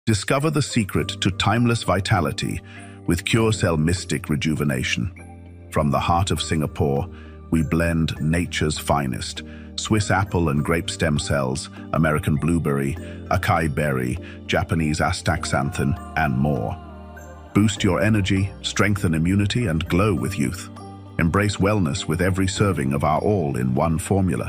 Discover the secret to timeless vitality with CureCell Mystic Rejuvenation. From the heart of Singapore, we blend nature's finest: Swiss apple and grape stem cells, American blueberry, acai berry, Japanese astaxanthin, and more. Boost your energy, strengthen immunity, and glow with youth. Embrace wellness with every serving of our all-in-one formula.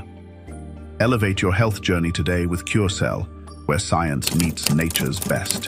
Elevate your health journey today with CureCell, where science meets nature's best.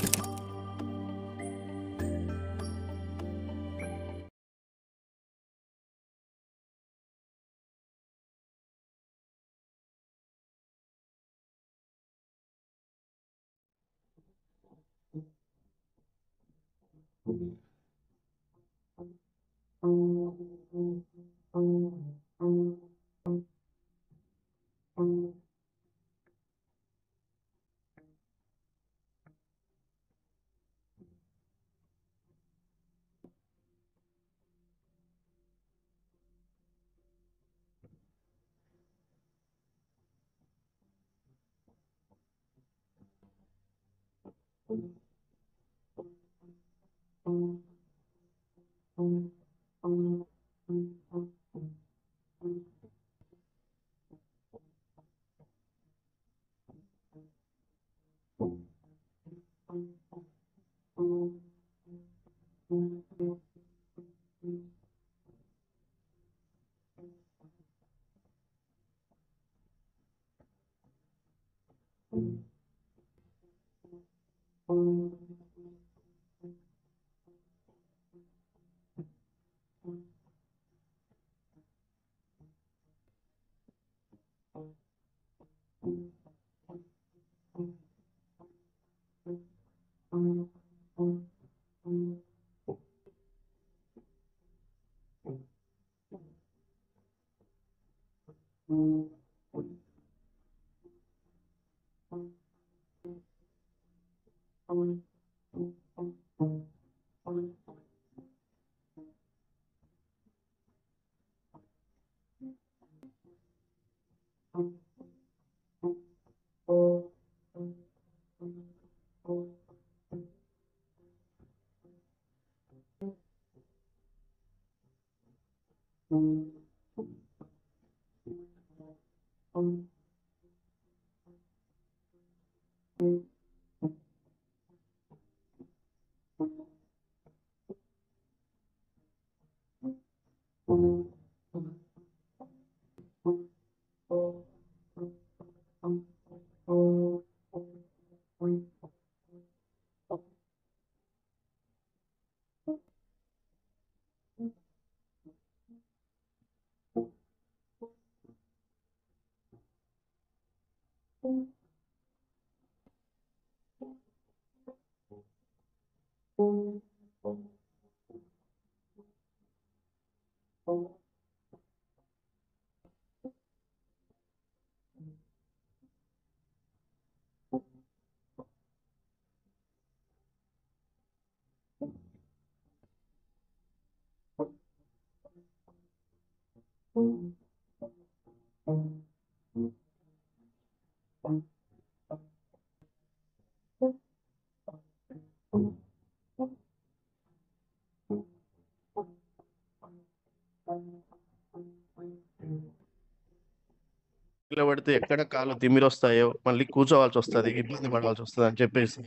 పడితే ఎక్కడ కాళ్ళు తిమ్మిరొస్తాయో మళ్ళీ కూర్చోవాల్సి వస్తుంది, ఇబ్బంది పడాల్సి వస్తుంది అని చెప్పేసి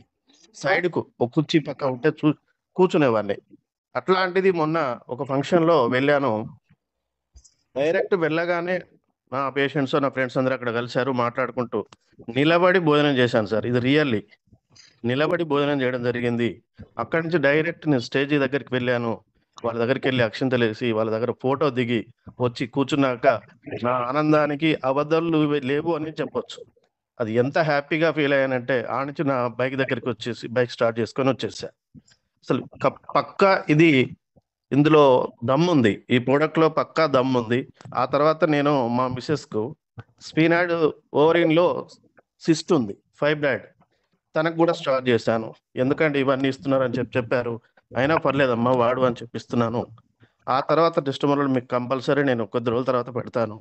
సైడ్కు ఒక కుర్చీ పక్క ఉంటే కూర్చునేవాడిని. అట్లాంటిది మొన్న ఒక ఫంక్షన్లో వెళ్ళాను. డైరెక్ట్ వెళ్ళగానే నా పేషెంట్స్ నా ఫ్రెండ్స్ అందరూ అక్కడ కలిశారు. మాట్లాడుకుంటూ నిలబడి భోజనం చేశాను సార్. ఇది రియల్లీ నిలబడి భోజనం చేయడం జరిగింది. అక్కడి నుంచి డైరెక్ట్ నేను స్టేజ్ దగ్గరికి వెళ్ళాను. వాళ్ళ దగ్గరికి వెళ్ళి అక్షింతలేసి వాళ్ళ దగ్గర ఫోటో దిగి వచ్చి కూర్చున్నాక నా ఆనందానికి అబద్ధాలు లేవు అని చెప్పొచ్చు. అది ఎంత హ్యాపీగా ఫీల్ అయ్యానంటే ఆ నుంచి నా బైక్ దగ్గరికి వచ్చేసి బైక్ స్టార్ట్ చేసుకొని వచ్చేసా. అసలు పక్కా ఇది ఇందులో దమ్ముంది, ఈ ప్రోడక్ట్ లో పక్కా దమ్ముంది. ఆ తర్వాత నేను మా మిసెస్ కు స్పీనాయిడ్ ఓవరీన్ లో సిస్ట్ ఉంది, ఫైబ్రాయిడ్, తనకు కూడా స్టార్ట్ చేశాను. ఎందుకంటే ఇవన్నీ ఇస్తున్నారు అని చెప్పారు. అయినా పర్లేదమ్మా వాడు అని చెప్పిస్తున్నాను. ఆ తర్వాత టెస్టిమోనియల్ మీకు కంపల్సరీ నేను కొద్ది రోజుల తర్వాత పెడతాను.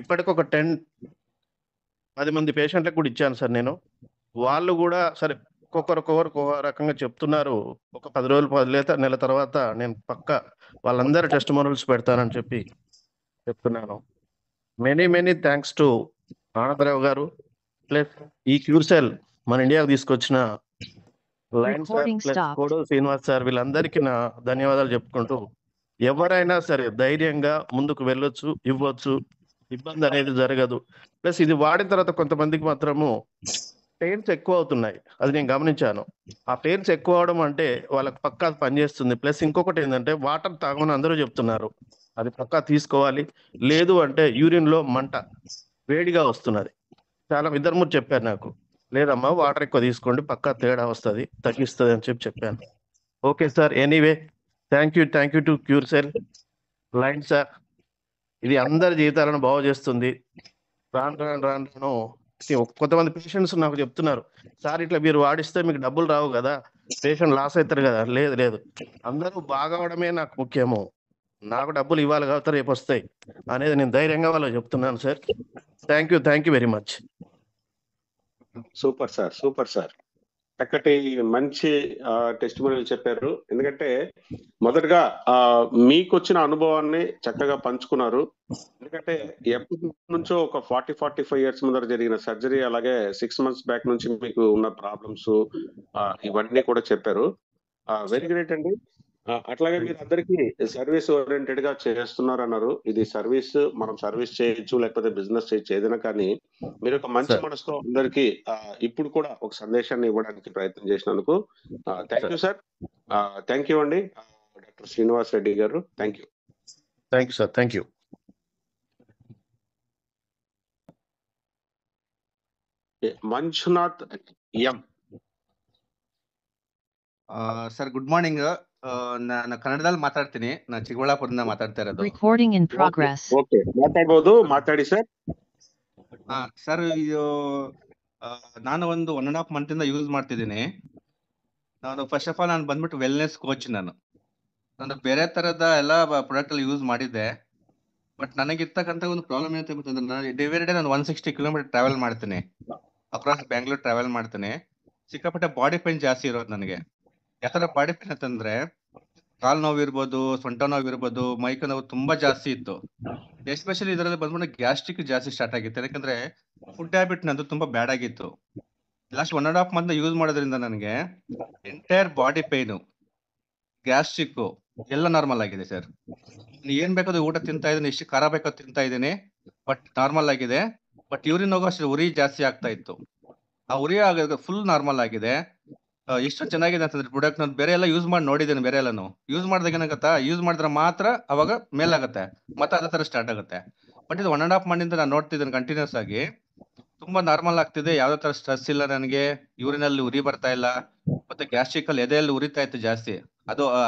ఇప్పటికి ఒక 10 మంది పేషెంట్లకు కూడా ఇచ్చాను సార్ నేను. వాళ్ళు కూడా సరే ఒక్కొక్కరు ఒక్కో రకంగా చెప్తున్నారు. ఒక 10 రోజులు నెల తర్వాత నేను పక్కా వాళ్ళందరి టెస్టిమోనియల్స్ పెడతానని చెప్పి చెప్తున్నాను. మెనీ థ్యాంక్స్ టు ఆనందరావు గారు. ప్లస్ ఈ క్యూర్సెల్ మన ఇండియాకు తీసుకొచ్చిన lion sir Recording plus stopped. Koduru Srinivas sir వీళ్ళందరికీ నా ధన్యవాదాలు చెప్పుకుంటూ, ఎవరైనా సరే ధైర్యంగా ముందుకు వెళ్ళొచ్చు, ఇవ్వచ్చు. ఇబ్బంది అనేది జరగదు. ప్లస్ ఇది వాడిన తర్వాత కొంతమందికి మాత్రము పెయిన్స్ ఎక్కువ అవుతున్నాయి. అది నేను గమనించాను. ఆ పెయిన్స్ ఎక్కువ అవడం అంటే వాళ్ళకి పక్కా అది పనిచేస్తుంది. ప్లస్ ఇంకొకటి ఏంటంటే వాటర్ తాగమని అందరూ చెప్తున్నారు. అది పక్కా తీసుకోవాలి. లేదు అంటే యూరిన్‌లో మంట వేడిగా వస్తున్నది. చాలా ఇద్దరు ముగ్గురు చెప్పారు నాకు. లేదమ్మా వాటర్ ఎక్కువ తీసుకోండి పక్కా తేడా వస్తది, తగ్గిస్తది అని చెప్పాను. Okay sir. Anyway thank you to క్యూర్సెల్, lion sir. ఇది అందరి జీవితాలను బాగు చేస్తుంది. రాను కొంతమంది పేషెంట్స్ నాకు చెప్తున్నారు, సార్ ఇట్లా మీరు వాడిస్తే మీకు డబ్బులు రావు కదా, పేషెంట్ లాస్ అవుతారు కదా. లేదు, అందరూ బాగవడమే నాకు ముఖ్యము. నాకు డబ్బులు ఇవ్వాలి కాబట్టి రేపు వస్తాయి అనేది నేను ధైర్యంగా వాళ్ళకి చెప్తున్నాను sir. Thank you very much. Super sir. చక్కటి మంచి టెస్టిమోనియల్ చెప్పారు. ఎందుకంటే మొదటగా మీకు వచ్చిన అనుభవాన్ని చక్కగా పంచుకున్నారు. ఎందుకంటే ఎప్పటి నుంచో ఒక 45 ఇయర్స్ ముందర జరిగిన సర్జరీ, అలాగే 6 months బ్యాక్ నుంచి మీకు ఉన్న ప్రాబ్లమ్స్ ఇవన్నీ కూడా చెప్పారు. వెరీ గ్రేట్ అండి. అట్లాగే మీరు అందరికీ సర్వీస్ ఓరియంటెడ్ గా చేస్తున్నారు అన్నారు. ఇది సర్వీస్, మనం సర్వీస్ చేయొచ్చు, లేకపోతే బిజినెస్ చేయొచ్చు, ఏదైనా. కానీ మీరు ఒక మంచి మనసుతో అందరికి ఇప్పుడు కూడా ఒక సందేశాన్ని ఇవ్వడానికి ప్రయత్నం చేసినందుకు thank you sir. Thank you అండి డాక్టర్ శ్రీనివాస్ రెడ్డి గారు. Thank you sir. Thank you. Manjunath M. Sir good morning. ನಾನು ಕನ್ನಡದಲ್ಲಿ ಮಾತಾಡ್ತೀನಿ. ನಾನು ಚಿಕ್ಕಬಳ್ಳಾಪುರದಿಂದ ಮಾತಾಡ್ತಾ ಇರೋದು. Recording in progress. ಓಕೆ, ಮಾತಾಡ್ಬೋದು, ಮಾತಾಡಿ ಸರ್. ಸರ್ ಇದು ನಾನು ಒಂದು 1.5 month ಇಂದ ಯೂಸ್ ಮಾಡ್ತಿದ್ದೀನಿ. ಫಸ್ಟ್ ಆಫ್ ಆಲ್ ನಾನು ಬಂದ್ಬಿಟ್ಟು ವೆಲ್ನೆಸ್ ಕೋಚ್. ನಾನು ಬೇರೆ ತರದ ಎಲ್ಲ ಪ್ರಾಡಕ್ಟ್ ಅಲ್ಲಿ ಯೂಸ್ ಮಾಡಿದ್ದೆ. ಬಟ್ ನನಗಿರ್ತಕ್ಕಂಥ ಒಂದು ಪ್ರಾಬ್ಲಮ್ ಏನಂತ ಗೊತ್ತಂದ್ರೆ, ನಾನು ಎವ್ರಿ ಡೇ ನಾನು 160 kilometer ಟ್ರಾವೆಲ್ ಮಾಡ್ತೀನಿ. ಅಕ್ರಾಸ್ ಬ್ಯಾಂಗ್ಳೂರ್ ಟ್ರಾವೆಲ್ ಮಾಡ್ತೀನಿ. ಸಿಕ್ಕಾಪಟ್ಟೆ ಬಾಡಿ ಪೇನ್ ಜಾಸ್ತಿ ಇರೋದು ನನಗೆ. ಯಾಕಂದ್ರೆ ಬಾಡಿ ಪೇನ್ ಅಂತಂದ್ರೆ ಕಾಲ್ ನೋವು ಇರ್ಬೋದು, ಸೊಂಟ ನೋವು ಇರ್ಬೋದು, ಮೈಕ ನೋವು ತುಂಬಾ ಜಾಸ್ತಿ ಇತ್ತು. ಎಸ್ಪೆಷಲಿ ಇದರಲ್ಲಿ ಬಂದ್ಬಿಟ್ಟು ಗ್ಯಾಸ್ಟ್ರಿಕ್ ಜಾಸ್ತಿ ಸ್ಟಾರ್ಟ್ ಆಗಿತ್ತು. ಯಾಕಂದ್ರೆ ಫುಡ್ ಹ್ಯಾಬಿಟ್ ನಂದು ತುಂಬಾ ಬ್ಯಾಡ್ ಆಗಿತ್ತು. ಲಾಸ್ಟ್ 1.5 month ಯೂಸ್ ಮಾಡೋದ್ರಿಂದ ನನಗೆ ಎಂಟೈರ್ ಬಾಡಿ ಪೇನು, ಗ್ಯಾಸ್ಟ್ರಿಕ್ ಎಲ್ಲ ನಾರ್ಮಲ್ ಆಗಿದೆ ಸರ್. ಏನ್ ಬೇಕಾದ್ರೂ ಊಟ ತಿಂತಾ ಇದ್ದೀನಿ, ಎಷ್ಟು ಖಾರ ಬೇಕೋ ತಿಂತಾ ಇದ್ದೀನಿ, ಬಟ್ ನಾರ್ಮಲ್ ಆಗಿದೆ. ಬಟ್ ಯೂರಿನ್ ಹೋಗೋ ಅಷ್ಟು ಉರಿ ಜಾಸ್ತಿ ಆಗ್ತಾ ಇತ್ತು. ಆ ಉರಿ ಆಗೋದು ಫುಲ್ ನಾರ್ಮಲ್ ಆಗಿದೆ. ಎಷ್ಟು ಚೆನ್ನಾಗಿದೆ ಅಂತಂದ್ರೆ ಪ್ರಾಡಕ್ಟ್ ನಾನು ಬೇರೆ ಎಲ್ಲ ಯೂಸ್ ಮಾಡಿ ನೋಡಿದ್ದೇನೆ. ಬೇರೆ ಎಲ್ಲಾನು ಯೂಸ್ ಮಾಡಿದಾಗ ಏನಾಗತ್ತಾ, ಯೂಸ್ ಮಾಡಿದ್ರೆ ಮಾತ್ರ ಅವಾಗ ಮೇಲಾಗತ್ತೆ, ಮತ್ತೆ ಅದೇ ತರ ಸ್ಟಾರ್ಟ್ ಆಗುತ್ತೆ. ಬಟ್ ಇದು 1.5 month ಇಂದ ನಾನು ನೋಡ್ತಿದ್ದೇನೆ ಕಂಟಿನ್ಯೂಸ್ ಆಗಿ ತುಂಬಾ ನಾರ್ಮಲ್ ಆಗ್ತಿದೆ. ಯಾವ್ದೇ ತರ ಸ್ಟ್ರೆಸ್ ಇಲ್ಲ ನನಗೆ. ಯೂರಿನ್ ಅಲ್ಲಿ ಉರಿ ಬರ್ತಾ ಇಲ್ಲ, ಮತ್ತೆ ಗ್ಯಾಸ್ಟ್ರಿಕ್ ಅಲ್ಲಿ ಎದೆಯಲ್ಲಿ ಉರಿತಾ ಇತ್ತು ಜಾಸ್ತಿ.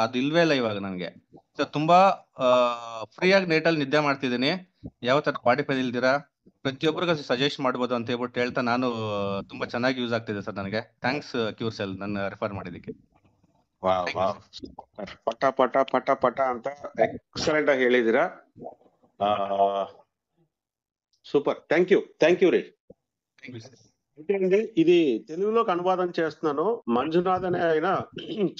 ಅದು ಇಲ್ವೇ ಇಲ್ಲ ಇವಾಗ ನನಗೆ. ಸೊ ತುಂಬಾ ಫ್ರೀ ಆಗಿ ನೈಟಲ್ಲಿ ನಿದ್ದೆ ಮಾಡ್ತಿದ್ದೀನಿ. ಯಾವ ತರ ಬಾಡಿ ಪೇನ್ ಇಲ್ದಿರಾ ಪ್ರತಿಯೊಬ್ಬರಿಗೂ ಸಜೆಸ್ಟ್ ಮಾಡ್ಬೋದು ಅಂತ ಹೇಳ್ಬಿಟ್ಟು ಹೇಳ್ತಾ, ನಾನು ತುಂಬಾ ಚೆನ್ನಾಗಿ ಯೂಸ್ ಆಗ್ತಿದೆ ಸರ್ ನನಗೆ. ಥ್ಯಾಂಕ್ಸ್ ಕ್ಯೂರ್ಸೆಲ್ ನನ್ನ ರೆಫರ್ ಮಾಡಿದಕ್ಕೆ. ಪಟ ಪಟ ಪಟ ಪಟ ಅಂತ ಎಕ್ಸಲೆಂಟ್ ಆಗಿ ಹೇಳಿದಿರಾ. సూపర్. థ్యాంక్ యూ రే. ఇది తెలుగులోకి అనువాదం చేస్తున్నాను. మంజునాథ్ అనే ఆయన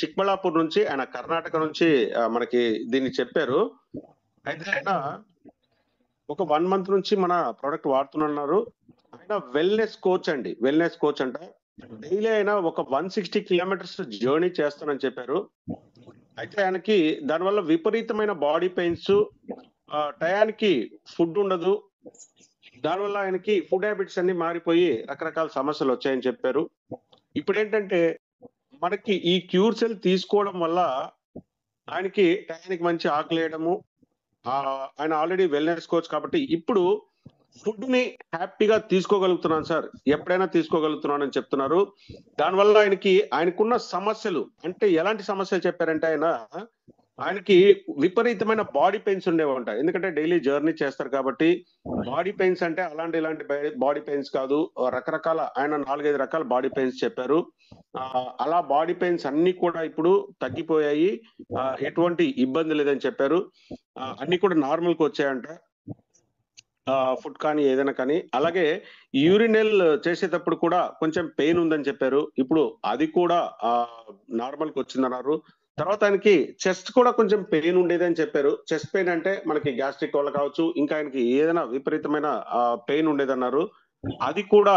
చిక్బళ్ళాపూర్ నుంచి, ఆయన కర్ణాటక నుంచి మనకి దీన్ని చెప్పారు. అయితే ఆయన ఒక 1 month నుంచి మన ప్రోడక్ట్ వాడుతున్నారు. ఆయన వెల్నెస్ కోచ్ అంట. డైలీ ఆయన ఒక 160 kilometers జర్నీ చేస్తానని చెప్పారు. అయితే ఆయనకి దానివల్ల విపరీతమైన బాడీ పెయిన్స్, టయానికి ఫుడ్ ఉండదు. దానివల్ల ఆయనకి ఫుడ్ హ్యాబిట్స్ అన్ని మారిపోయి రకరకాల సమస్యలు వచ్చాయని చెప్పారు. ఇప్పుడు ఏంటంటే మనకి ఈ క్యూర్సెల్ తీసుకోవడం వల్ల ఆయనకి టయానికి మంచి ఆకలి వేయడము, ఆయన ఆల్రెడీ వెల్నెస్ కోచ్ కాబట్టి ఇప్పుడు ఫుడ్ ని హ్యాపీగా తీసుకోగలుగుతున్నాను సార్, ఎప్పుడైనా తీసుకోగలుగుతున్నాను అని చెప్తున్నారు. దానివల్ల ఆయనకున్న సమస్యలు అంటే ఎలాంటి సమస్యలు చెప్పారంటే, ఆయనకి విపరీతమైన బాడీ పెయిన్స్ ఉండేవంట. ఎందుకంటే డైలీ జర్నీ చేస్తారు కాబట్టి. బాడీ పెయిన్స్ అంటే ఇలాంటి బాడీ పెయిన్స్ కాదు, రకరకాల, ఆయన 4-5 రకాల బాడీ పెయిన్స్ చెప్పారు. అలా బాడీ పెయిన్స్ అన్ని కూడా ఇప్పుడు తగ్గిపోయాయి, ఎటువంటి ఇబ్బంది లేదని చెప్పారు. అన్ని కూడా నార్మల్ కి వచ్చాయంట. ఫుడ్ కానీ ఏదైనా కానీ. అలాగే యూరినల్ చేసేటప్పుడు కూడా కొంచెం పెయిన్ ఉందని చెప్పారు. ఇప్పుడు అది కూడా నార్మల్కి వచ్చిందన్నారు. తర్వాత ఆయనకి చెస్ట్ కూడా కొంచెం పెయిన్ ఉండేది అని చెప్పారు. చెస్ట్ పెయిన్ అంటే మనకి గ్యాస్ట్రిక్ వల్ల కావచ్చు, ఇంకా ఆయనకి ఏదైనా విపరీతమైన పెయిన్ ఉండేదన్నారు. అది కూడా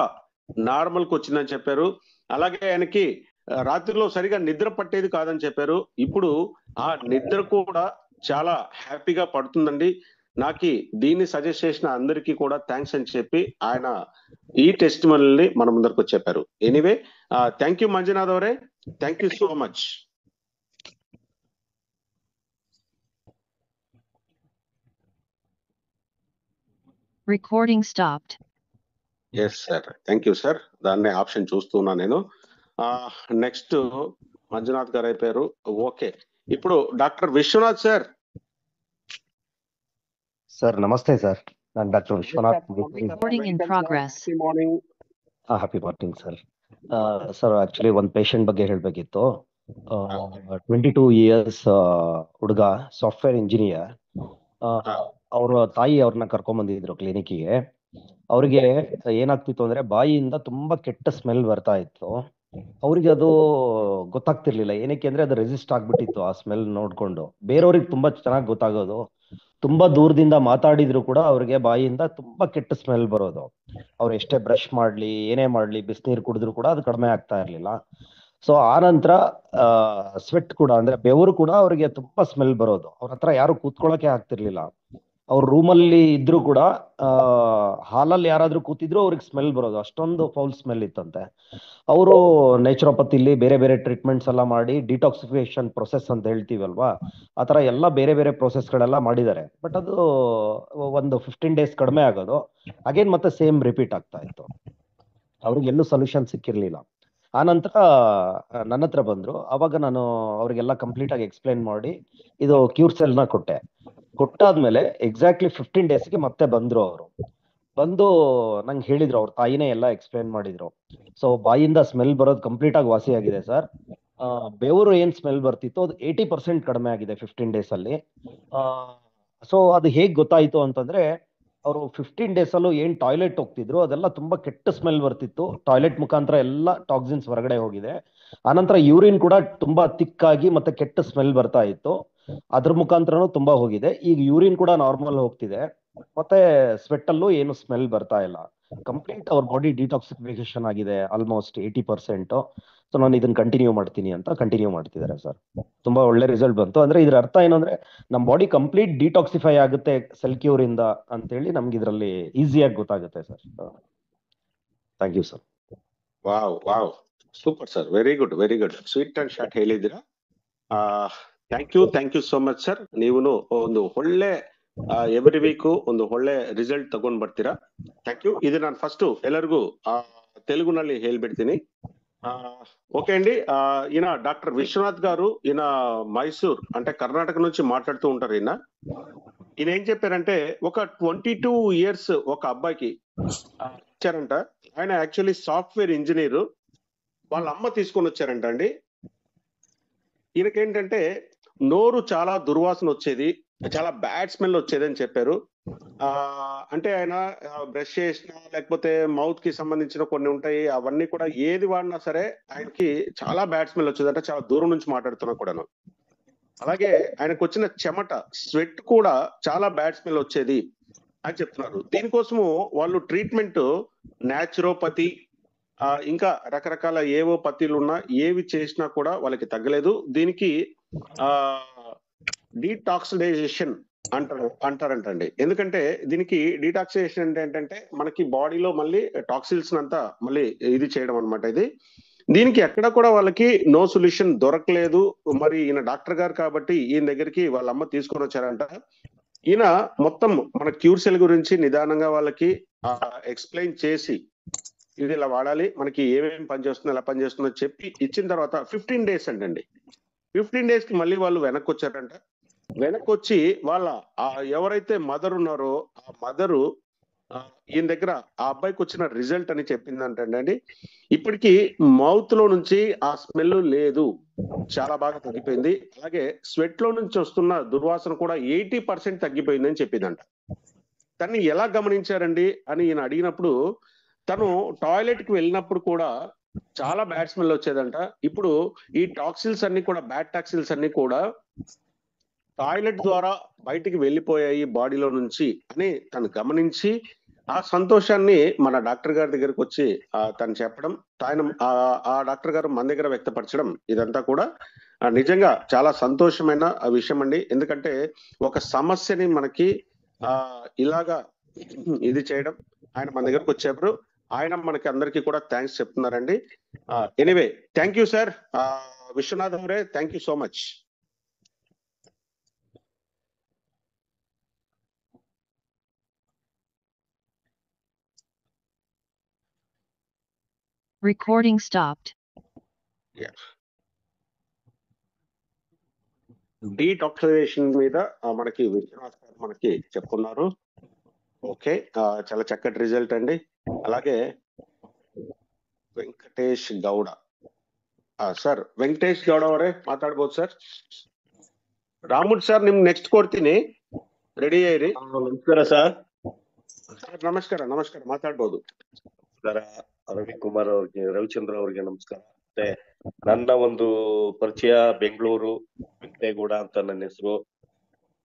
నార్మల్కి వచ్చిందని చెప్పారు. అలాగే ఆయనకి రాత్రిలో సరిగా నిద్ర పట్టేది కాదని చెప్పారు. ఇప్పుడు ఆ నిద్ర కూడా చాలా హ్యాపీగా పడుతుందండి. నాకు దీన్ని సజెస్ట్ చేసిన అందరికీ కూడా థ్యాంక్స్ అని చెప్పి ఆయన ఈ టెస్ట్ మనల్ని మన ముందరకు చెప్పారు. ఎనీవే, థ్యాంక్ యూ మంజునాథ్ అవరే, thank you so much. Recording stopped. Yes sir, thank you sir. దాన్ని ఆప్షన్ చూస్తున్నా నేను. నెక్స్ట్ మంజునాథ్ గారు అయిపోయారు. ఓకే, ఇప్పుడు డాక్టర్ విశ్వనాథ్ సార్. సార్ నమస్తే సార్, ನಾನು doctor Vishwanath. Recording in progress. Morning. Happy morning sir. Sir actually ಒಂದು ಪೇಷಂಟ್ ಬಗ್ಗೆ ಹೇಳಬೇಕಿತ್ತು. 22 ಇಯರ್ಸ್ ಹುಡುಗ, ಸಾಫ್ಟ್ವೇರ್ ಇಂಜಿನಿಯರ್. ಅವ್ರ ತಾಯಿ ಅವ್ರನ್ನ ಕರ್ಕೊಂಡ್ ಬಂದಿದ್ರು ಕ್ಲಿನಿಕ್ಕಿಗೆ. ಅವ್ರಿಗೆ ಏನಾಗ್ತಿತ್ತು ಅಂದ್ರೆ ಬಾಯಿಯಿಂದ ತುಂಬಾ ಕೆಟ್ಟ ಸ್ಮೆಲ್ ಬರ್ತಾ ಇತ್ತು. ಅವ್ರಿಗೆ ಅದು ಗೊತ್ತಾಗ್ತಿರ್ಲಿಲ್ಲ, ಏನಕ್ಕೆ ಅಂದ್ರೆ ಅದು ರೆಸಿಸ್ಟ್ ಆಗ್ಬಿಟ್ಟಿತ್ತು ಆ ಸ್ಮೆಲ್ ನೋಡ್ಕೊಂಡು. ಬೇರೆಯವ್ರಿಗೆ ತುಂಬಾ ಚೆನ್ನಾಗಿ ಗೊತ್ತಾಗೋದು, ತುಂಬಾ ದೂರದಿಂದ ಮಾತಾಡಿದ್ರು ಕೂಡ ಅವ್ರಿಗೆ ಬಾಯಿಯಿಂದ ತುಂಬಾ ಕೆಟ್ಟ ಸ್ಮೆಲ್ ಬರೋದು. ಅವ್ರು ಎಷ್ಟೇ ಬ್ರಷ್ ಮಾಡ್ಲಿ, ಏನೇ ಮಾಡ್ಲಿ, ಬಿಸಿನೀರು ಕುಡಿದ್ರು ಕೂಡ ಅದು ಕಡಿಮೆ ಆಗ್ತಾ ಇರ್ಲಿಲ್ಲ. ಸೊ ಆ ನಂತರ ಸ್ವೆಟ್ ಕೂಡ ಅಂದ್ರೆ ಬೆವರು ಕೂಡ ಅವ್ರಿಗೆ ತುಂಬಾ ಸ್ಮೆಲ್ ಬರೋದು. ಅವ್ರ ಹತ್ರ ಯಾರು ಕೂತ್ಕೊಳ್ಳೋಕೆ ಆಗ್ತಿರ್ಲಿಲ್ಲ. ಅವ್ರ ರೂಮಲ್ಲಿ ಇದ್ರು ಕೂಡ ಹಾಲಲ್ಲಿ ಯಾರಾದ್ರೂ ಕೂತಿದ್ರು ಅವ್ರಿಗೆ ಸ್ಮೆಲ್ ಬರೋದು, ಅಷ್ಟೊಂದು ಫೌಲ್ ಸ್ಮೆಲ್ ಇತ್ತಂತೆ. ಅವರು ನೇಚುರೋಪತಿಲಿ ಬೇರೆ ಬೇರೆ ಟ್ರೀಟ್ಮೆಂಟ್ಸ್ ಎಲ್ಲ ಮಾಡಿ, ಡಿಟಾಕ್ಸಿಫಿಕೇಶನ್ ಪ್ರೊಸೆಸ್ ಅಂತ ಹೇಳ್ತೀವಲ್ವಾ, ಆ ತರ ಎಲ್ಲ ಬೇರೆ ಬೇರೆ ಪ್ರೊಸೆಸ್ಗಳೆಲ್ಲ ಮಾಡಿದ್ದಾರೆ. ಬಟ್ ಅದು ಒಂದು 15 days ಕಡಿಮೆ ಆಗೋದು, ಅಗೇನ್ ಮತ್ತೆ ಸೇಮ್ ರಿಪೀಟ್ ಆಗ್ತಾ ಇತ್ತು. ಅವ್ರಿಗೆ ಎಲ್ಲೂ ಸೊಲ್ಯೂಷನ್ ಸಿಕ್ಕಿರ್ಲಿಲ್ಲ. ಆ ನಂತರ ನನ್ನ ಹತ್ರ ಬಂದ್ರು. ಅವಾಗ ನಾನು ಅವ್ರಿಗೆಲ್ಲ ಕಂಪ್ಲೀಟ್ ಆಗಿ ಎಕ್ಸ್ಪ್ಲೈನ್ ಮಾಡಿ ಇದು ಕ್ಯೂರ್ ನ ಕೊಟ್ಟಾದ್ಮೇಲೆ ಎಕ್ಸಾಕ್ಟ್ಲಿ 15 daysಗೆ ಮತ್ತೆ ಬಂದ್ರು. ಅವರು ಬಂದು ನಂಗೆ ಹೇಳಿದ್ರು, ಅವ್ರ ತಾಯಿನೇ ಎಲ್ಲ ಎಕ್ಸ್ಪ್ಲೈನ್ ಮಾಡಿದ್ರು. ಸೊ ಬಾಯಿಂದ ಸ್ಮೆಲ್ ಬರೋದು ಕಂಪ್ಲೀಟ್ ಆಗಿ ವಾಸಿ ಆಗಿದೆ ಸರ್. ಬೆವರು ಏನ್ ಸ್ಮೆಲ್ ಬರ್ತಿತ್ತು ಅದು 80% ಕಡಿಮೆ ಆಗಿದೆ 15 days ಅಲ್ಲಿ. ಸೊ ಅದು ಹೇಗ್ ಗೊತ್ತಾಯ್ತು ಅಂತಂದ್ರೆ, ಅವರು 15 days ಅಲ್ಲೂ ಏನ್ ಟಾಯ್ಲೆಟ್ ಹೋಗ್ತಿದ್ರು ಅದೆಲ್ಲ ತುಂಬಾ ಕೆಟ್ಟ ಸ್ಮೆಲ್ ಬರ್ತಿತ್ತು. ಟಾಯ್ಲೆಟ್ ಮುಖಾಂತರ ಎಲ್ಲ ಟಾಕ್ಸಿನ್ಸ್ ಹೊರಗಡೆ ಹೋಗಿದೆ. ಆನಂತರ ಯೂರಿನ್ ಕೂಡ ತುಂಬಾ ತಿಕ್ಕಾಗಿ ಮತ್ತೆ ಕೆಟ್ಟ ಸ್ಮೆಲ್ ಬರ್ತಾ ಇತ್ತು, ಅದ್ರ ಮುಖಾಂತರನು ತುಂಬಾ ಹೋಗಿದೆ. ಈಗ ಯೂರಿನ್ ಕೂಡ ನಾರ್ಮಲ್ ಹೋಗ್ತಿದೆ, ಮತ್ತೆ ಸ್ವೆಟ್ ಅಲ್ಲೂ ಏನು ಸ್ಮೆಲ್ ಬರ್ತಾ ಇಲ್ಲ. ಕಂಪ್ಲೀಟ್ ಅವ್ರ ಬಾಡಿ ಡಿಟಾಕ್ಸಿಫಿಕೇಶನ್ ಆಗಿದೆ ಆಲ್ಮೋಸ್ಟ್ 80%. ಸೊ ನಾನು ಇದನ್ನ ಕಂಟಿನ್ಯೂ ಮಾಡ್ತೀನಿ ಅಂತ ಕಂಟಿನ್ಯೂ ಮಾಡ್ತಿದ್ದಾರೆ ಸರ್. ತುಂಬಾ ಒಳ್ಳೆ ರಿಸಲ್ಟ್ ಬಂತು. ಅಂದ್ರೆ ಇದ್ರ ಅರ್ಥ ಏನಂದ್ರೆ, ನಮ್ಮ ಬಾಡಿ ಕಂಪ್ಲೀಟ್ ಡಿಟಾಕ್ಸಿಫೈ ಆಗುತ್ತೆ ಸೆಲ್ ಕ್ಯೂರ್ ಇಂದ ಅಂತೇಳಿ ನಮ್ಗೆ ಇದರಲ್ಲಿ ಈಸಿಯಾಗಿ ಗೊತ್ತಾಗುತ್ತೆ sir. Thank you sir. Wow wow, super sir, very good very good. Sweet and short ಹೇಳಿದಿರಾ. Thank you so much sir. ನೀವು ಒಂದು ಒಳ್ಳೆ ಎವ್ರಿ ವೀಕ್ ಒಂದು ಒಳ್ಳೆ ರಿಸಲ್ಟ್ ತಗೊಂಡ್ ಬರ್ತೀರಾ. Thank you. ಇದು ನಾನು ಫಸ್ಟ್ ಎಲ್ಲರಿಗೂ తెలుగుನಲ್ಲಿ ಹೇಳ್ಬಿಡ್ತೀನಿ. ఓకే అండి. ఈయన డాక్టర్ విశ్వనాథ్ గారు, ఈయన మైసూర్ అంటే కర్ణాటక నుంచి మాట్లాడుతూ ఉంటారు. ఈయన ఏం చెప్పారంటే, ఒక 22 years ఒక అబ్బాయికి ఇచ్చారంట. ఆయన యాక్చువల్లీ సాఫ్ట్వేర్ ఇంజనీర్. వాళ్ళ అమ్మ తీసుకొని వచ్చారంట అండి. ఈయనకేంటంటే నోరు చాలా దుర్వాసన వచ్చేది, చాలా బ్యాడ్ స్మెల్ వచ్చేది అని చెప్పారు. అంటే ఆయన బ్రష్ చేసినా లేకపోతే మౌత్ కి సంబంధించిన కొన్ని ఉంటాయి, అవన్నీ కూడా ఏది వాడినా సరే ఆయనకి చాలా బ్యాడ్ స్మెల్ వచ్చేదంటే, చాలా దూరం నుంచి మాట్లాడుతున్నా కూడాను. అలాగే ఆయనకు వచ్చిన చెమట, స్వెట్ కూడా చాలా బ్యాడ్ స్మెల్ వచ్చేది అని చెప్తున్నారు. దీనికోసము వాళ్ళు ట్రీట్మెంట్ న్యాచురోపతి, ఇంకా రకరకాల ఏవో పత్తిలు ఉన్నా ఏవి చేసినా కూడా వాళ్ళకి తగ్గలేదు. దీనికి డీటాక్సిడైజేషన్ అంటారంటండి. ఎందుకంటే దీనికి డీటాక్సిడేషన్ అంటే ఏంటంటే, మనకి బాడీలో మళ్ళీ టాక్సిల్స్ అంతా మళ్ళీ ఇది చేయడం అనమాట. ఇది దీనికి ఎక్కడ కూడా వాళ్ళకి నో సొల్యూషన్ దొరకలేదు. మరి ఈయన డాక్టర్ గారు కాబట్టి ఈయన దగ్గరికి వాళ్ళ అమ్మ తీసుకొని వచ్చారంట. ఈయన మొత్తం మన క్యూర్ సెల్ గురించి నిదానంగా వాళ్ళకి ఎక్స్ప్లెయిన్ చేసి, ఇది ఇలా వాడాలి, మనకి ఏమేమి పనిచేస్తుందో ఎలా పనిచేస్తుందో చెప్పి ఇచ్చిన తర్వాత 15 days అంటండి. 15 days కి మళ్ళీ వాళ్ళు వెనక్కి వచ్చారంట. వెనక్కి వచ్చి వాళ్ళ ఎవరైతే మదర్ ఉన్నారో ఆ మదరు ఈయన దగ్గర ఆ అబ్బాయికి వచ్చిన రిజల్ట్ అని చెప్పిందంటండి. ఇప్పటికి మౌత్ లో నుంచి ఆ స్మెల్ లేదు, చాలా బాగా తగ్గిపోయింది. అలాగే స్వెట్ లో నుంచి వస్తున్న దుర్వాసన కూడా 80% తగ్గిపోయిందని చెప్పిందంట. తన్ని ఎలా గమనించారండి అని ఈయన అడిగినప్పుడు, తను టాయిలెట్ కి వెళ్ళినప్పుడు కూడా చాలా బ్యాడ్ స్మెల్ వచ్చేదంట. ఇప్పుడు ఈ టాక్సిల్స్ అన్ని కూడా, బ్యాడ్ టాక్సిల్స్ అన్ని కూడా టాయిలెట్ ద్వారా బయటికి వెళ్ళిపోయాయి బాడీలో నుంచి అని తను గమనించి, ఆ సంతోషాన్ని మన డాక్టర్ గారి దగ్గరకు వచ్చి తను చెప్పడం, ఆ డాక్టర్ గారు మన దగ్గర వ్యక్తపరచడం, ఇదంతా కూడా నిజంగా చాలా సంతోషమైన విషయం అండి. ఎందుకంటే ఒక సమస్యని మనకి ఇలాగా ఇది చేయడం, ఆయన మన దగ్గరకు వచ్చేప్పుడు ఆయన మనకి అందరికీ కూడా థ్యాంక్స్ చెప్తున్నారండి. Anyway, thank you sir. Vishwanath అవరే, thank you so much. Recording stopped. Detoxification మీద మనకి విశ్వనాథ్ గారు మనకి చెప్పుకున్నారు. ఓకే, చాలా చక్కటి రిజల్ట్ అండి. అలాగే ವೆಂಕಟೇಶ್ ಗೌಡ ಸರ್, ವೆಂಕಟೇಶ್ ಗೌಡ ಅವರೇ ಮಾತಾಡ್ಬೋದು ಸರ್. ರಾಮುಡ್ ಸರ್, ನಿಮ್ ನೆಕ್ಸ್ಟ್ ಕೊಡ್ತೀನಿ, ರೆಡಿ ಆಗಿರಿ. ನಮಸ್ಕಾರ ಸರ್. ನಮಸ್ಕಾರ ನಮಸ್ಕಾರ, ಮಾತಾಡ್ಬೋದು. ನಮಸ್ಕಾರ ರವಿಕುಮಾರ್ ಅವ್ರಿಗೆ, ರವಿಚಂದ್ರ ಅವ್ರಿಗೆ ನಮಸ್ಕಾರ. ಮತ್ತೆ ನನ್ನ ಒಂದು ಪರಿಚಯ ಬೆಂಗಳೂರು, ವೆಂಕಟೇಗೌಡ ಅಂತ ನನ್ನ ಹೆಸರು.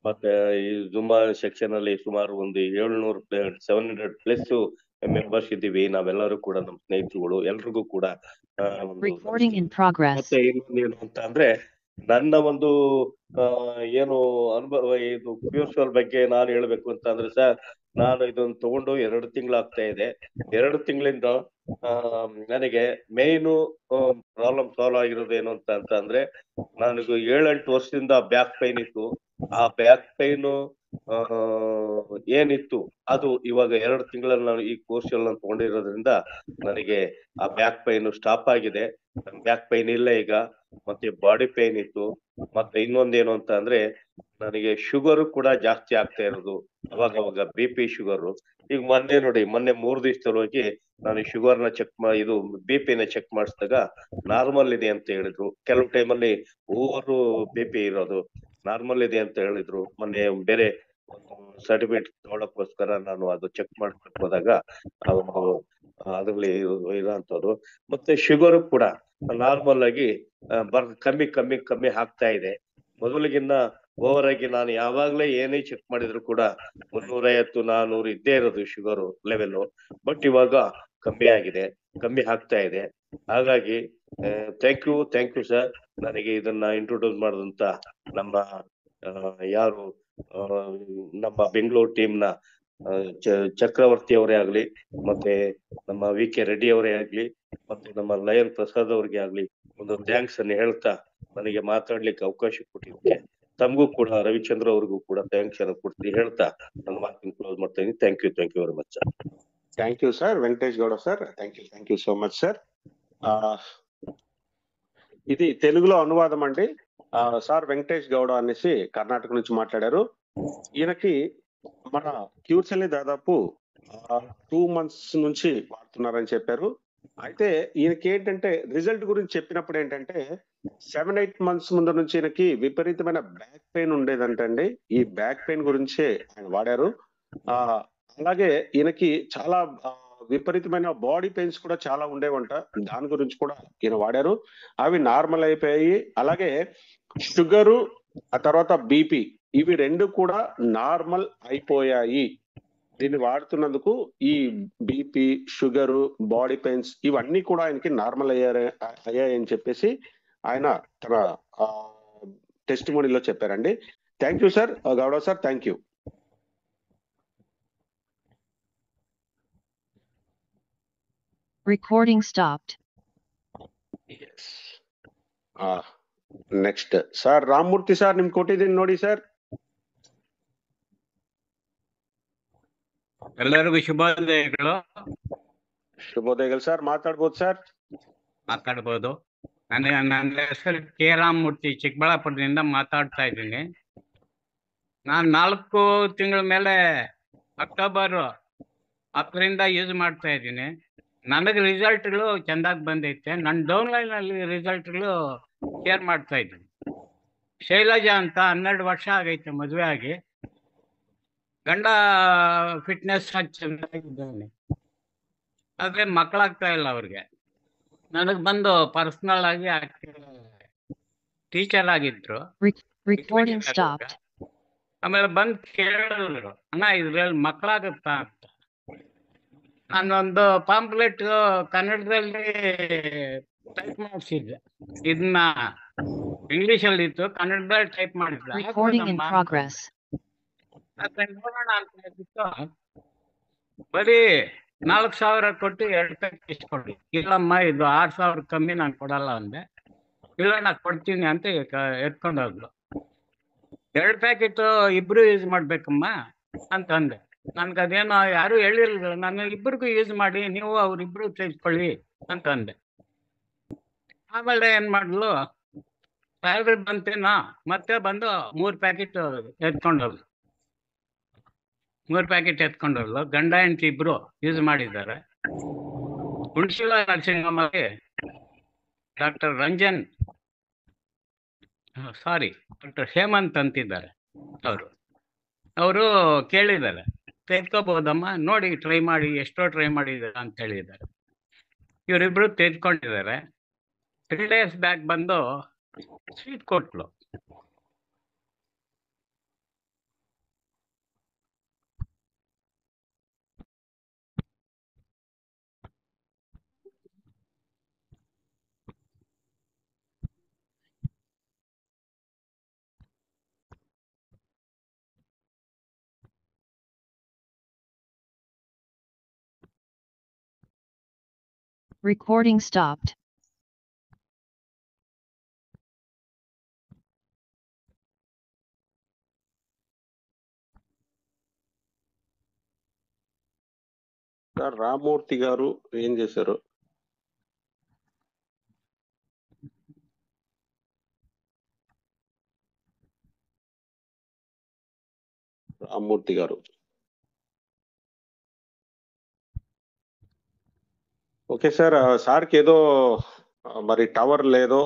ಮತ್ತೆ ಈ ಜುಂಬಾ ಸೆಕ್ಷನ್ ಅಲ್ಲಿ ಸುಮಾರು ಒಂದು 700+ ಮೆಂಬರ್ಸ್ ಇದ್ದೀವಿ ನಾವೆಲ್ಲರೂ ಕೂಡ, ನಮ್ಮ ಸ್ನೇಹಿತರುಗಳು ಎಲ್ರಿಗೂ ಕೂಡ. ಮತ್ತೆ ಏನು ಅಂತ ಅಂದ್ರೆ, ನನ್ನ ಒಂದು ಏನು ಅನುಭವ ಇದು ಪ್ಯೂರ್ಸೋಲ್ ಬಗ್ಗೆ ನಾನು ಹೇಳ್ಬೇಕು ಅಂತ ಅಂದ್ರೆ ಸರ್, ನಾನು ಇದನ್ನು ತಗೊಂಡು 2 ತಿಂಗಳಾಗ್ತಾ ಇದೆ. 2 ತಿಂಗಳಿಂದ ನನಗೆ ಮೇಯ್ನು ಪ್ರಾಬ್ಲಮ್ ಸಾಲ್ವ್ ಆಗಿರೋದು ಏನು ಅಂತ ಅಂದ್ರೆ, ನನಗೆ 7-8 ವರ್ಷದಿಂದ ಬ್ಯಾಕ್ ಪೈನ್ ಇತ್ತು. ಆ ಬ್ಯಾಕ್ ಪೈನ್ ಏನಿತ್ತು ಅದು ಇವಾಗ 2 ತಿಂಗಳಲ್ಲಿ ನಾನು ಈ ಕೋರ್ಸ್ ಎಲ್ಲ ತಗೊಂಡಿರೋದ್ರಿಂದ ನನಗೆ ಆ ಬ್ಯಾಕ್ ಪೈನ್ ಸ್ಟಾಪ್ ಆಗಿದೆ. ಬ್ಯಾಕ್ ಪೈನ್ ಇಲ್ಲ ಈಗ. ಮತ್ತೆ ಬಾಡಿ ಪೈನ್ ಇತ್ತು. ಮತ್ತೆ ಇನ್ನೊಂದೇನು ಅಂತ ಅಂದ್ರೆ, ನನಗೆ ಶುಗರ್ ಕೂಡ ಜಾಸ್ತಿ ಆಗ್ತಾ ಇರೋದು, ಅವಾಗ BP ಶುಗರ್. ಈಗ ಮೊನ್ನೆ 3 ದಿವಸದೊಳಗೆ ನಾನು ಶುಗರ್ ನ ಇದು BP ನ ಚೆಕ್ ಮಾಡಿಸಿದಾಗ ನಾರ್ಮಲ್ ಇದೆ ಅಂತ ಹೇಳಿದ್ರು. ಕೆಲವು ಟೈಮಲ್ಲಿ ಓವರ್ BP ಇರೋದು, ನಾರ್ಮಲ್ ಇದೆ ಅಂತ ಹೇಳಿದ್ರು. ಮೊನ್ನೆ ಬೇರೆ ಸರ್ಟಿಫಿಕೇಟ್ ತಗೊಳಕ್ಕೋಸ್ಕರ ನಾನು ಅದು ಚೆಕ್ ಮಾಡ್ಕೊಂಡು ಹೋದಾಗ ಅದ್ರಲ್ಲಿ ಇರೋಂಥದ್ದು. ಮತ್ತೆ ಶುಗರ್ ಕೂಡ ನಾರ್ಮಲ್ ಆಗಿ ಕಮ್ಮಿ ಆಗ್ತಾ ಇದೆ. ಮೊದಲಿಗಿನ್ನ ಓವರ್ ಆಗಿ ನಾನು ಯಾವಾಗ್ಲೇ ಏನೇ ಚೆಕ್ ಮಾಡಿದ್ರು ಕೂಡ 350-400 ಇದ್ದೇ ಇರೋದು ಶುಗರ್ ಲೆವೆಲ್. ಬಟ್ ಇವಾಗ ಕಮ್ಮಿ ಆಗ್ತಾ ಇದೆ. ಹಾಗಾಗಿ ಥ್ಯಾಂಕ್ ಯು ಸರ್, ನನಗೆ ಇದನ್ನ ಇಂಟ್ರೊಡ್ಯೂಸ್ ಮಾಡಿದಂತ ನಮ್ಮ ಯಾರು ನಮ್ಮ ಬೆಂಗಳೂರು ಟೀಮ್ ನ ಚಕ್ರವರ್ತಿ ಅವರೇ ಆಗ್ಲಿ, ಮತ್ತೆ ನಮ್ಮ VK ರೆಡ್ಡಿ ಅವರೇ ಆಗ್ಲಿ, ಮತ್ತೆ ನಮ್ಮ ಲಯನ್ ಪ್ರಸಾದ್ ಅವ್ರಿಗೆ ಆಗ್ಲಿ ಒಂದು ಥ್ಯಾಂಕ್ಸ್ ಅನ್ನು ಹೇಳ್ತಾ, ನನಗೆ ಮಾತಾಡ್ಲಿಕ್ಕೆ ಅವಕಾಶ ಕೊಟ್ಟಿದ್ದಕ್ಕೆ ತಮಗೂ ಕೂಡ, ರವಿಚಂದ್ರ ಅವ್ರಿಗೂ ಕೂಡ ಥ್ಯಾಂಕ್ಸ್ ಅನ್ನು ಕೊಡ್ತೀನಿ ಹೇಳ್ತಾ ನನ್ನ ಮಾತನ್ನು ಕ್ಲೋಸ್ ಮಾಡ್ತಾ ಇದ್ದೀನಿ. Thank you very much sir. Thank you sir, Venkatesh Gowda sir. Thank you so much sir. ఇది తెలుగులో అనువాదం అండి. సార్ వెంకటేష్ గౌడ అనేసి కర్ణాటక నుంచి మాట్లాడారు. ఈయనకి మన క్యూర్సెల్ దాదాపు 2 months నుంచి వాడుతున్నారని చెప్పారు. అయితే ఈయనకి ఏంటంటే, రిజల్ట్ గురించి చెప్పినప్పుడు ఏంటంటే, 7-8 months ముందు నుంచి ఈయనకి విపరీతమైన బ్యాక్ పెయిన్ ఉండేదంటండి. ఈ బ్యాక్ పెయిన్ గురించే ఆయన వాడారు. అలాగే ఈయనకి చాలా విపరీతమైన బాడీ పెయిన్స్ కూడా చాలా ఉండేవంట. దాని గురించి కూడా ఈయన వాడారు. అవి నార్మల్ అయిపోయాయి. అలాగే షుగరు, ఆ తర్వాత BP, ఇవి 2 కూడా నార్మల్ అయిపోయాయి. దీన్ని వాడుతున్నందుకు ఈ BP, షుగరు, బాడీ పెయిన్స్ ఇవన్నీ కూడా ఆయనకి నార్మల్ అయ్యాయని చెప్పేసి ఆయన తన టెస్టిమోనీలో చెప్పారండి. Thank you sir Gowda sir, thank you. Recording stopped. Next sir, Ramamurthy sir, ನಿಮ್ ಕೊಟ್ಟಿದ್ದೀನಿ ನೋಡಿ ಸರ್. ಎಲ್ಲರಿಗೂ ಶುಭೋದಯಗಳು. ಶುಭೋದಯಗಳು ಸರ್, ಮಾತಾಡ್ಬೋದು ಸರ್. ಮಾತಾಡ್ಬೋದು. ನನ್ನ ಹೆಸರು ಕೆ ರಾಮಮೂರ್ತಿ, ಚಿಕ್ಕಬಳ್ಳಾಪುರದಿಂದ ಮಾತಾಡ್ತಾ ಇದ್ದೀನಿ. ನಾನು 4 ತಿಂಗಳ ಮೇಲೆ ಅಕ್ಟೋಬರ್ 10ರಿಂದ ಯೂಸ್ ಮಾಡ್ತಾ ಇದ್ದೀನಿ. ನನಗೆ ರಿಸಲ್ಟ್ಗಳು ಚೆಂದಾಗಿ ಬಂದೈತೆ. ನನ್ನ ಡೌನ್ಲೈನ್ ಅಲ್ಲಿ ರಿಸಲ್ಟ್ಗಳು ಶೇರ್ ಮಾಡ್ತಾ ಇದ್ದೀನಿ. ಶೈಲಜಾ ಅಂತ 12 ವರ್ಷ ಆಗೈತೆ ಮದುವೆ ಆಗಿ. ಗಂಡ ಫಿಟ್ನೆಸ್ ಚೆನ್ನಾಗಿದ್ದಾನೆ, ಆದ್ರೆ ಮಕ್ಕಳಾಗ್ತಾ ಇಲ್ಲ ಅವ್ರಿಗೆ. ನನಗೆ ಬಂದು ಪರ್ಸನಲ್ ಆಗಿ ಟೀಚರ್ ಆಗಿದ್ರು, Recording stopped. ಆಮೇಲೆ ಬಂದು ಕೇಳಿದ್ರು, ಅಣ್ಣ ಇದ್ರಲ್ಲಿ ಮಕ್ಕಳಾಗುತ್ತಾ ಅಂತ. ನಾನೊಂದು ಪಾಂಪ್ಲೆಟ್ ಕನ್ನಡದಲ್ಲಿ ಟೈಪ್ ಮಾಡಿಸಿದ್ದೆ, ಇದನ್ನ ಇಂಗ್ಲಿಷಲ್ಲಿ ಇತ್ತು, ಕನ್ನಡದಲ್ಲಿ ಟೈಪ್ ಮಾಡಿದ್ದೆ. Recording in progress. ನೋಡೋಣ ಅಂತ ಹೇಳ್ಬಿಟ್ಟು ಬರೀ 4,000 ಕೊಟ್ಟು 2 ಪ್ಯಾಕೆಟ್ ಇಸ್ಕೊಡಿ. ಇಲ್ಲಮ್ಮ ಇದು 6,000 ಕಮ್ಮಿ ನಾನು ಕೊಡಲ್ಲ ಅಂದೆ. ಇಲ್ಲ ನಾ ಕೊಡ್ತೀನಿ ಅಂತ ಎತ್ಕೊಂಡು ಹೋದ್ಲು. 2 ಪ್ಯಾಕೆಟ್ ಇಬ್ರು ಯೂಸ್ ಮಾಡ್ಬೇಕಮ್ಮ ಅಂತ ಅಂದೆ. ನನ್ಗೆ ಅದೇನೋ ಯಾರು ಹೇಳಿರ್ಲಿಲ್ಲ, ನಾನು ಇಬ್ಬರಿಗೂ ಯೂಸ್ ಮಾಡಿ, ನೀವು ಅವ್ರಿಬ್ರು ತೆಗೆದುಕೊಳ್ಳಿ ಅಂತ ಅಂದೆ. ಆಮೇಲೆ ಏನ್ ಮಾಡ್ಲು, ಸ್ಯಾಲ್ರಿ ಬಂತೇನೋ, ಮತ್ತೆ ಬಂದು 3 ಪ್ಯಾಕೆಟ್ ಎತ್ಕೊಂಡೋಗ್ಲು. 3 ಪ್ಯಾಕೆಟ್ ಎತ್ಕೊಂಡೋಗ್ಲು. ಗಂಡ ಹೆಂಡತಿ ಇಬ್ರು ಯೂಸ್ ಮಾಡಿದ್ದಾರೆ. ಹುಣಸಿಲ ನರಸಿಂಹಮ್ಮಗೆ ಡಾಕ್ಟರ್ ಡಾಕ್ಟರ್ ಹೇಮಂತ್ ಅಂತಿದ್ದಾರೆ. ಅವರು ಕೇಳಿದ್ದಾರೆ, ತೆಗೆದುಕೋಬಹುದಮ್ಮ, ನೋಡಿ ಟ್ರೈ ಮಾಡಿ, ಎಷ್ಟೋ ಟ್ರೈ ಮಾಡಿದ್ದಾರೆ ಅಂತ ಹೇಳಿದ್ದಾರೆ. ಇವರಿಬ್ರು ತೆಗೆದುಕೊಂಡಿದ್ದಾರೆ. 3 days ಬ್ಯಾಕ್ ಬಂದು ಸ್ವೀಟ್ ಕೊಟ್ಲು. Recording stopped. సార్ రామూర్తి గారు ఏం చేశారు? రామూర్తి గారు ఓకే సార్. సార్కి ఏదో మరి టవర్ లేదో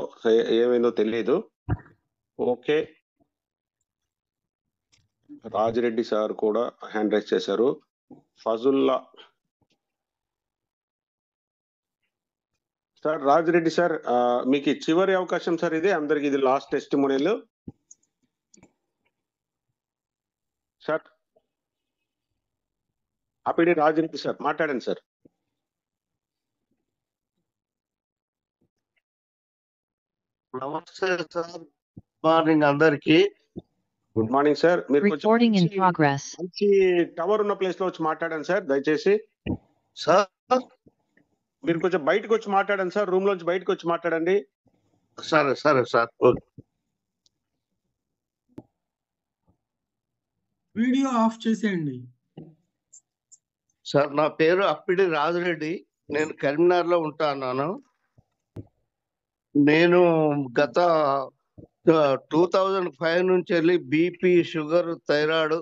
ఏమైందో తెలియదు. ఓకే, రాజిరెడ్డి సార్ కూడా హ్యాండ్ రైజ్ చేశారు. ఫజుల్లా సార్, రాజిరెడ్డి సార్, మీకు చివరి అవకాశం సార్ ఇది. అందరికి ఇది లాస్ట్ టెస్టిమోనియల్ సార్. అప్పుడు రాజిరెడ్డి సార్ మాట్లాడండి సార్. నమస్తే సార్, మార్నింగ్ అందరికి. Good morning sir. మీరు Recording in progress. మంచి టవర్ ఉన్న ప్లేస్ లో వచ్చి మాట్లాడండి సార్ దయచేసి. సార్ మీరు కొంచెం బయటకు వచ్చి మాట్లాడండి సార్, రూమ్ లోంచి బయటకు వచ్చి మాట్లాడండి. సరే సరే సార్. వీడియో ఆఫ్ చేసేయండి సార్, నా పేరు అప్పిడి రాజిరెడ్డి, నేను కరీంనగర్ లో ఉంటాను. నేను గత 2005 నుంచి వెళ్ళి బీపీ, షుగర్, థైరాయిడ్,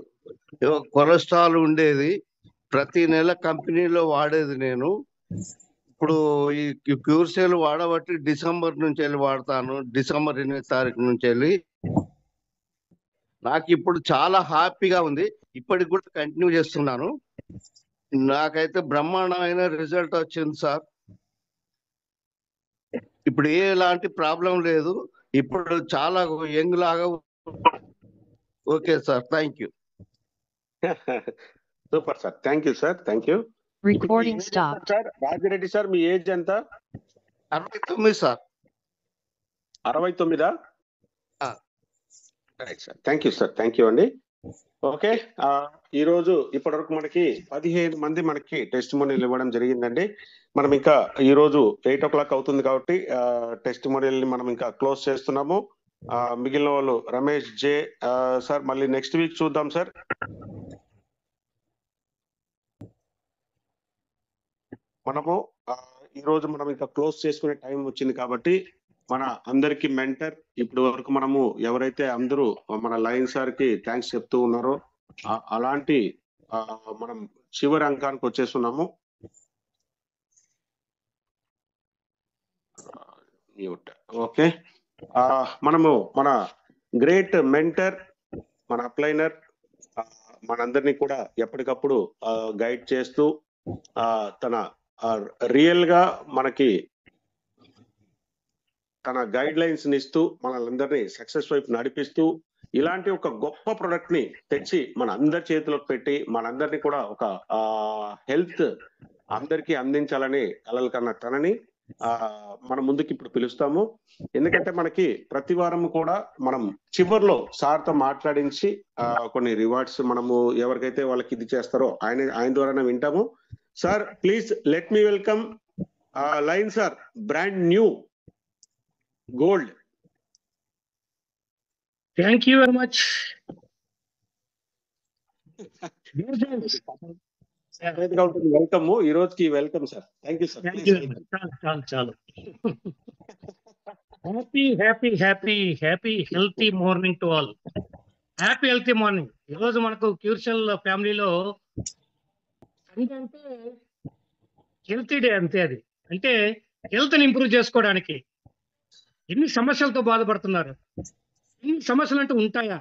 కొలెస్ట్రాల్ ఉండేది. ప్రతి నెల కంపెనీలో వాడేది నేను. ఇప్పుడు ఈ క్యూర్సెల్ వాడబట్టి డిసెంబర్ నుంచి వెళ్ళి వాడతాను. డిసెంబర్ 8 తారీఖు నుంచి వెళ్ళి నాకు ఇప్పుడు చాలా హ్యాపీగా ఉంది. ఇప్పటికి కూడా కంటిన్యూ చేస్తున్నాను. నాకైతే బ్రహ్మాండమైన రిజల్ట్ వచ్చింది సార్. ఇప్పుడు ఎలాంటి ప్రాబ్లం లేదు. ఇప్పుడు చాలా యంగ్ లాగా. Okay sir, thank you. Super sir, thank you sir, thank you. Recording stopped. Sir Rajireddy sir, me age ఎంత? 69 sir. 69? Right sir, thank you sir, thank you అండి. ఓకే, ఈ రోజు ఇప్పటి వరకు మనకి 15 మంది మనకి టెస్టిమోనియల్ ఇవ్వడం జరిగిందండి. మనం ఇంకా ఈ రోజు 8 o'clock అవుతుంది కాబట్టి టెస్టిమోనియల్ ని మనం ఇంకా క్లోజ్ చేస్తున్నాము. మిగిలిన వాళ్ళు రమేష్ జే సార్, మళ్ళీ నెక్స్ట్ వీక్ చూద్దాం సార్. మనము ఈ రోజు మనం ఇంకా క్లోజ్ చేసుకునే టైం వచ్చింది కాబట్టి మన అందరికి మెంటర్ ఇప్పటి వరకు మనము ఎవరైతే అందరూ మన లయన్ సార్ కి థ్యాంక్స్ చెప్తూ ఉన్నారో అలాంటి మనం చివరి అంకానికి వచ్చేస్తున్నాము. ఓకే, మనము మన గ్రేట్ మెంటర్, మన అప్లైనర్ మనందరినీ కూడా ఎప్పటికప్పుడు గైడ్ చేస్తూ తన రియల్ గా మనకి తన గైడ్ లైన్స్ ఇస్తూ మనల్ని సక్సెస్ వైపు నడిపిస్తూ ఇలాంటి ఒక గొప్ప ప్రొడక్ట్ ని తెచ్చి మన అందరి చేతిలోకి పెట్టి మనందరినీ కూడా ఒక హెల్త్ అందరికీ అందించాలని కలలు కన్న తనని మన ముందుకి ఇప్పుడు పిలుస్తాము. ఎందుకంటే మనకి ప్రతి వారం కూడా మనం చివర్లో సార్తో మాట్లాడించి కొన్ని రివార్డ్స్ మనము ఎవరికైతే వాళ్ళకి ఇది చేస్తారో ఆయన ద్వారానే వింటాము. Sir please let me welcome line sir, brand new gold. Thank you very much. Welcome, ఈ రోజుకి welcome sir. Thank you sir. చాలు happy healthy morning to all. Happy healthy morning. ఈరోజు మనకు క్యూర్షల్ ఫ్యామిలీలో అంటే హెల్తీ డే అంతే. అది అంటే హెల్త్ని ఇంప్రూవ్ చేసుకోవడానికి ఎన్ని సమస్యలతో బాధపడుతున్నారు, ఎన్ని సమస్యలు అంటూ ఉంటాయా?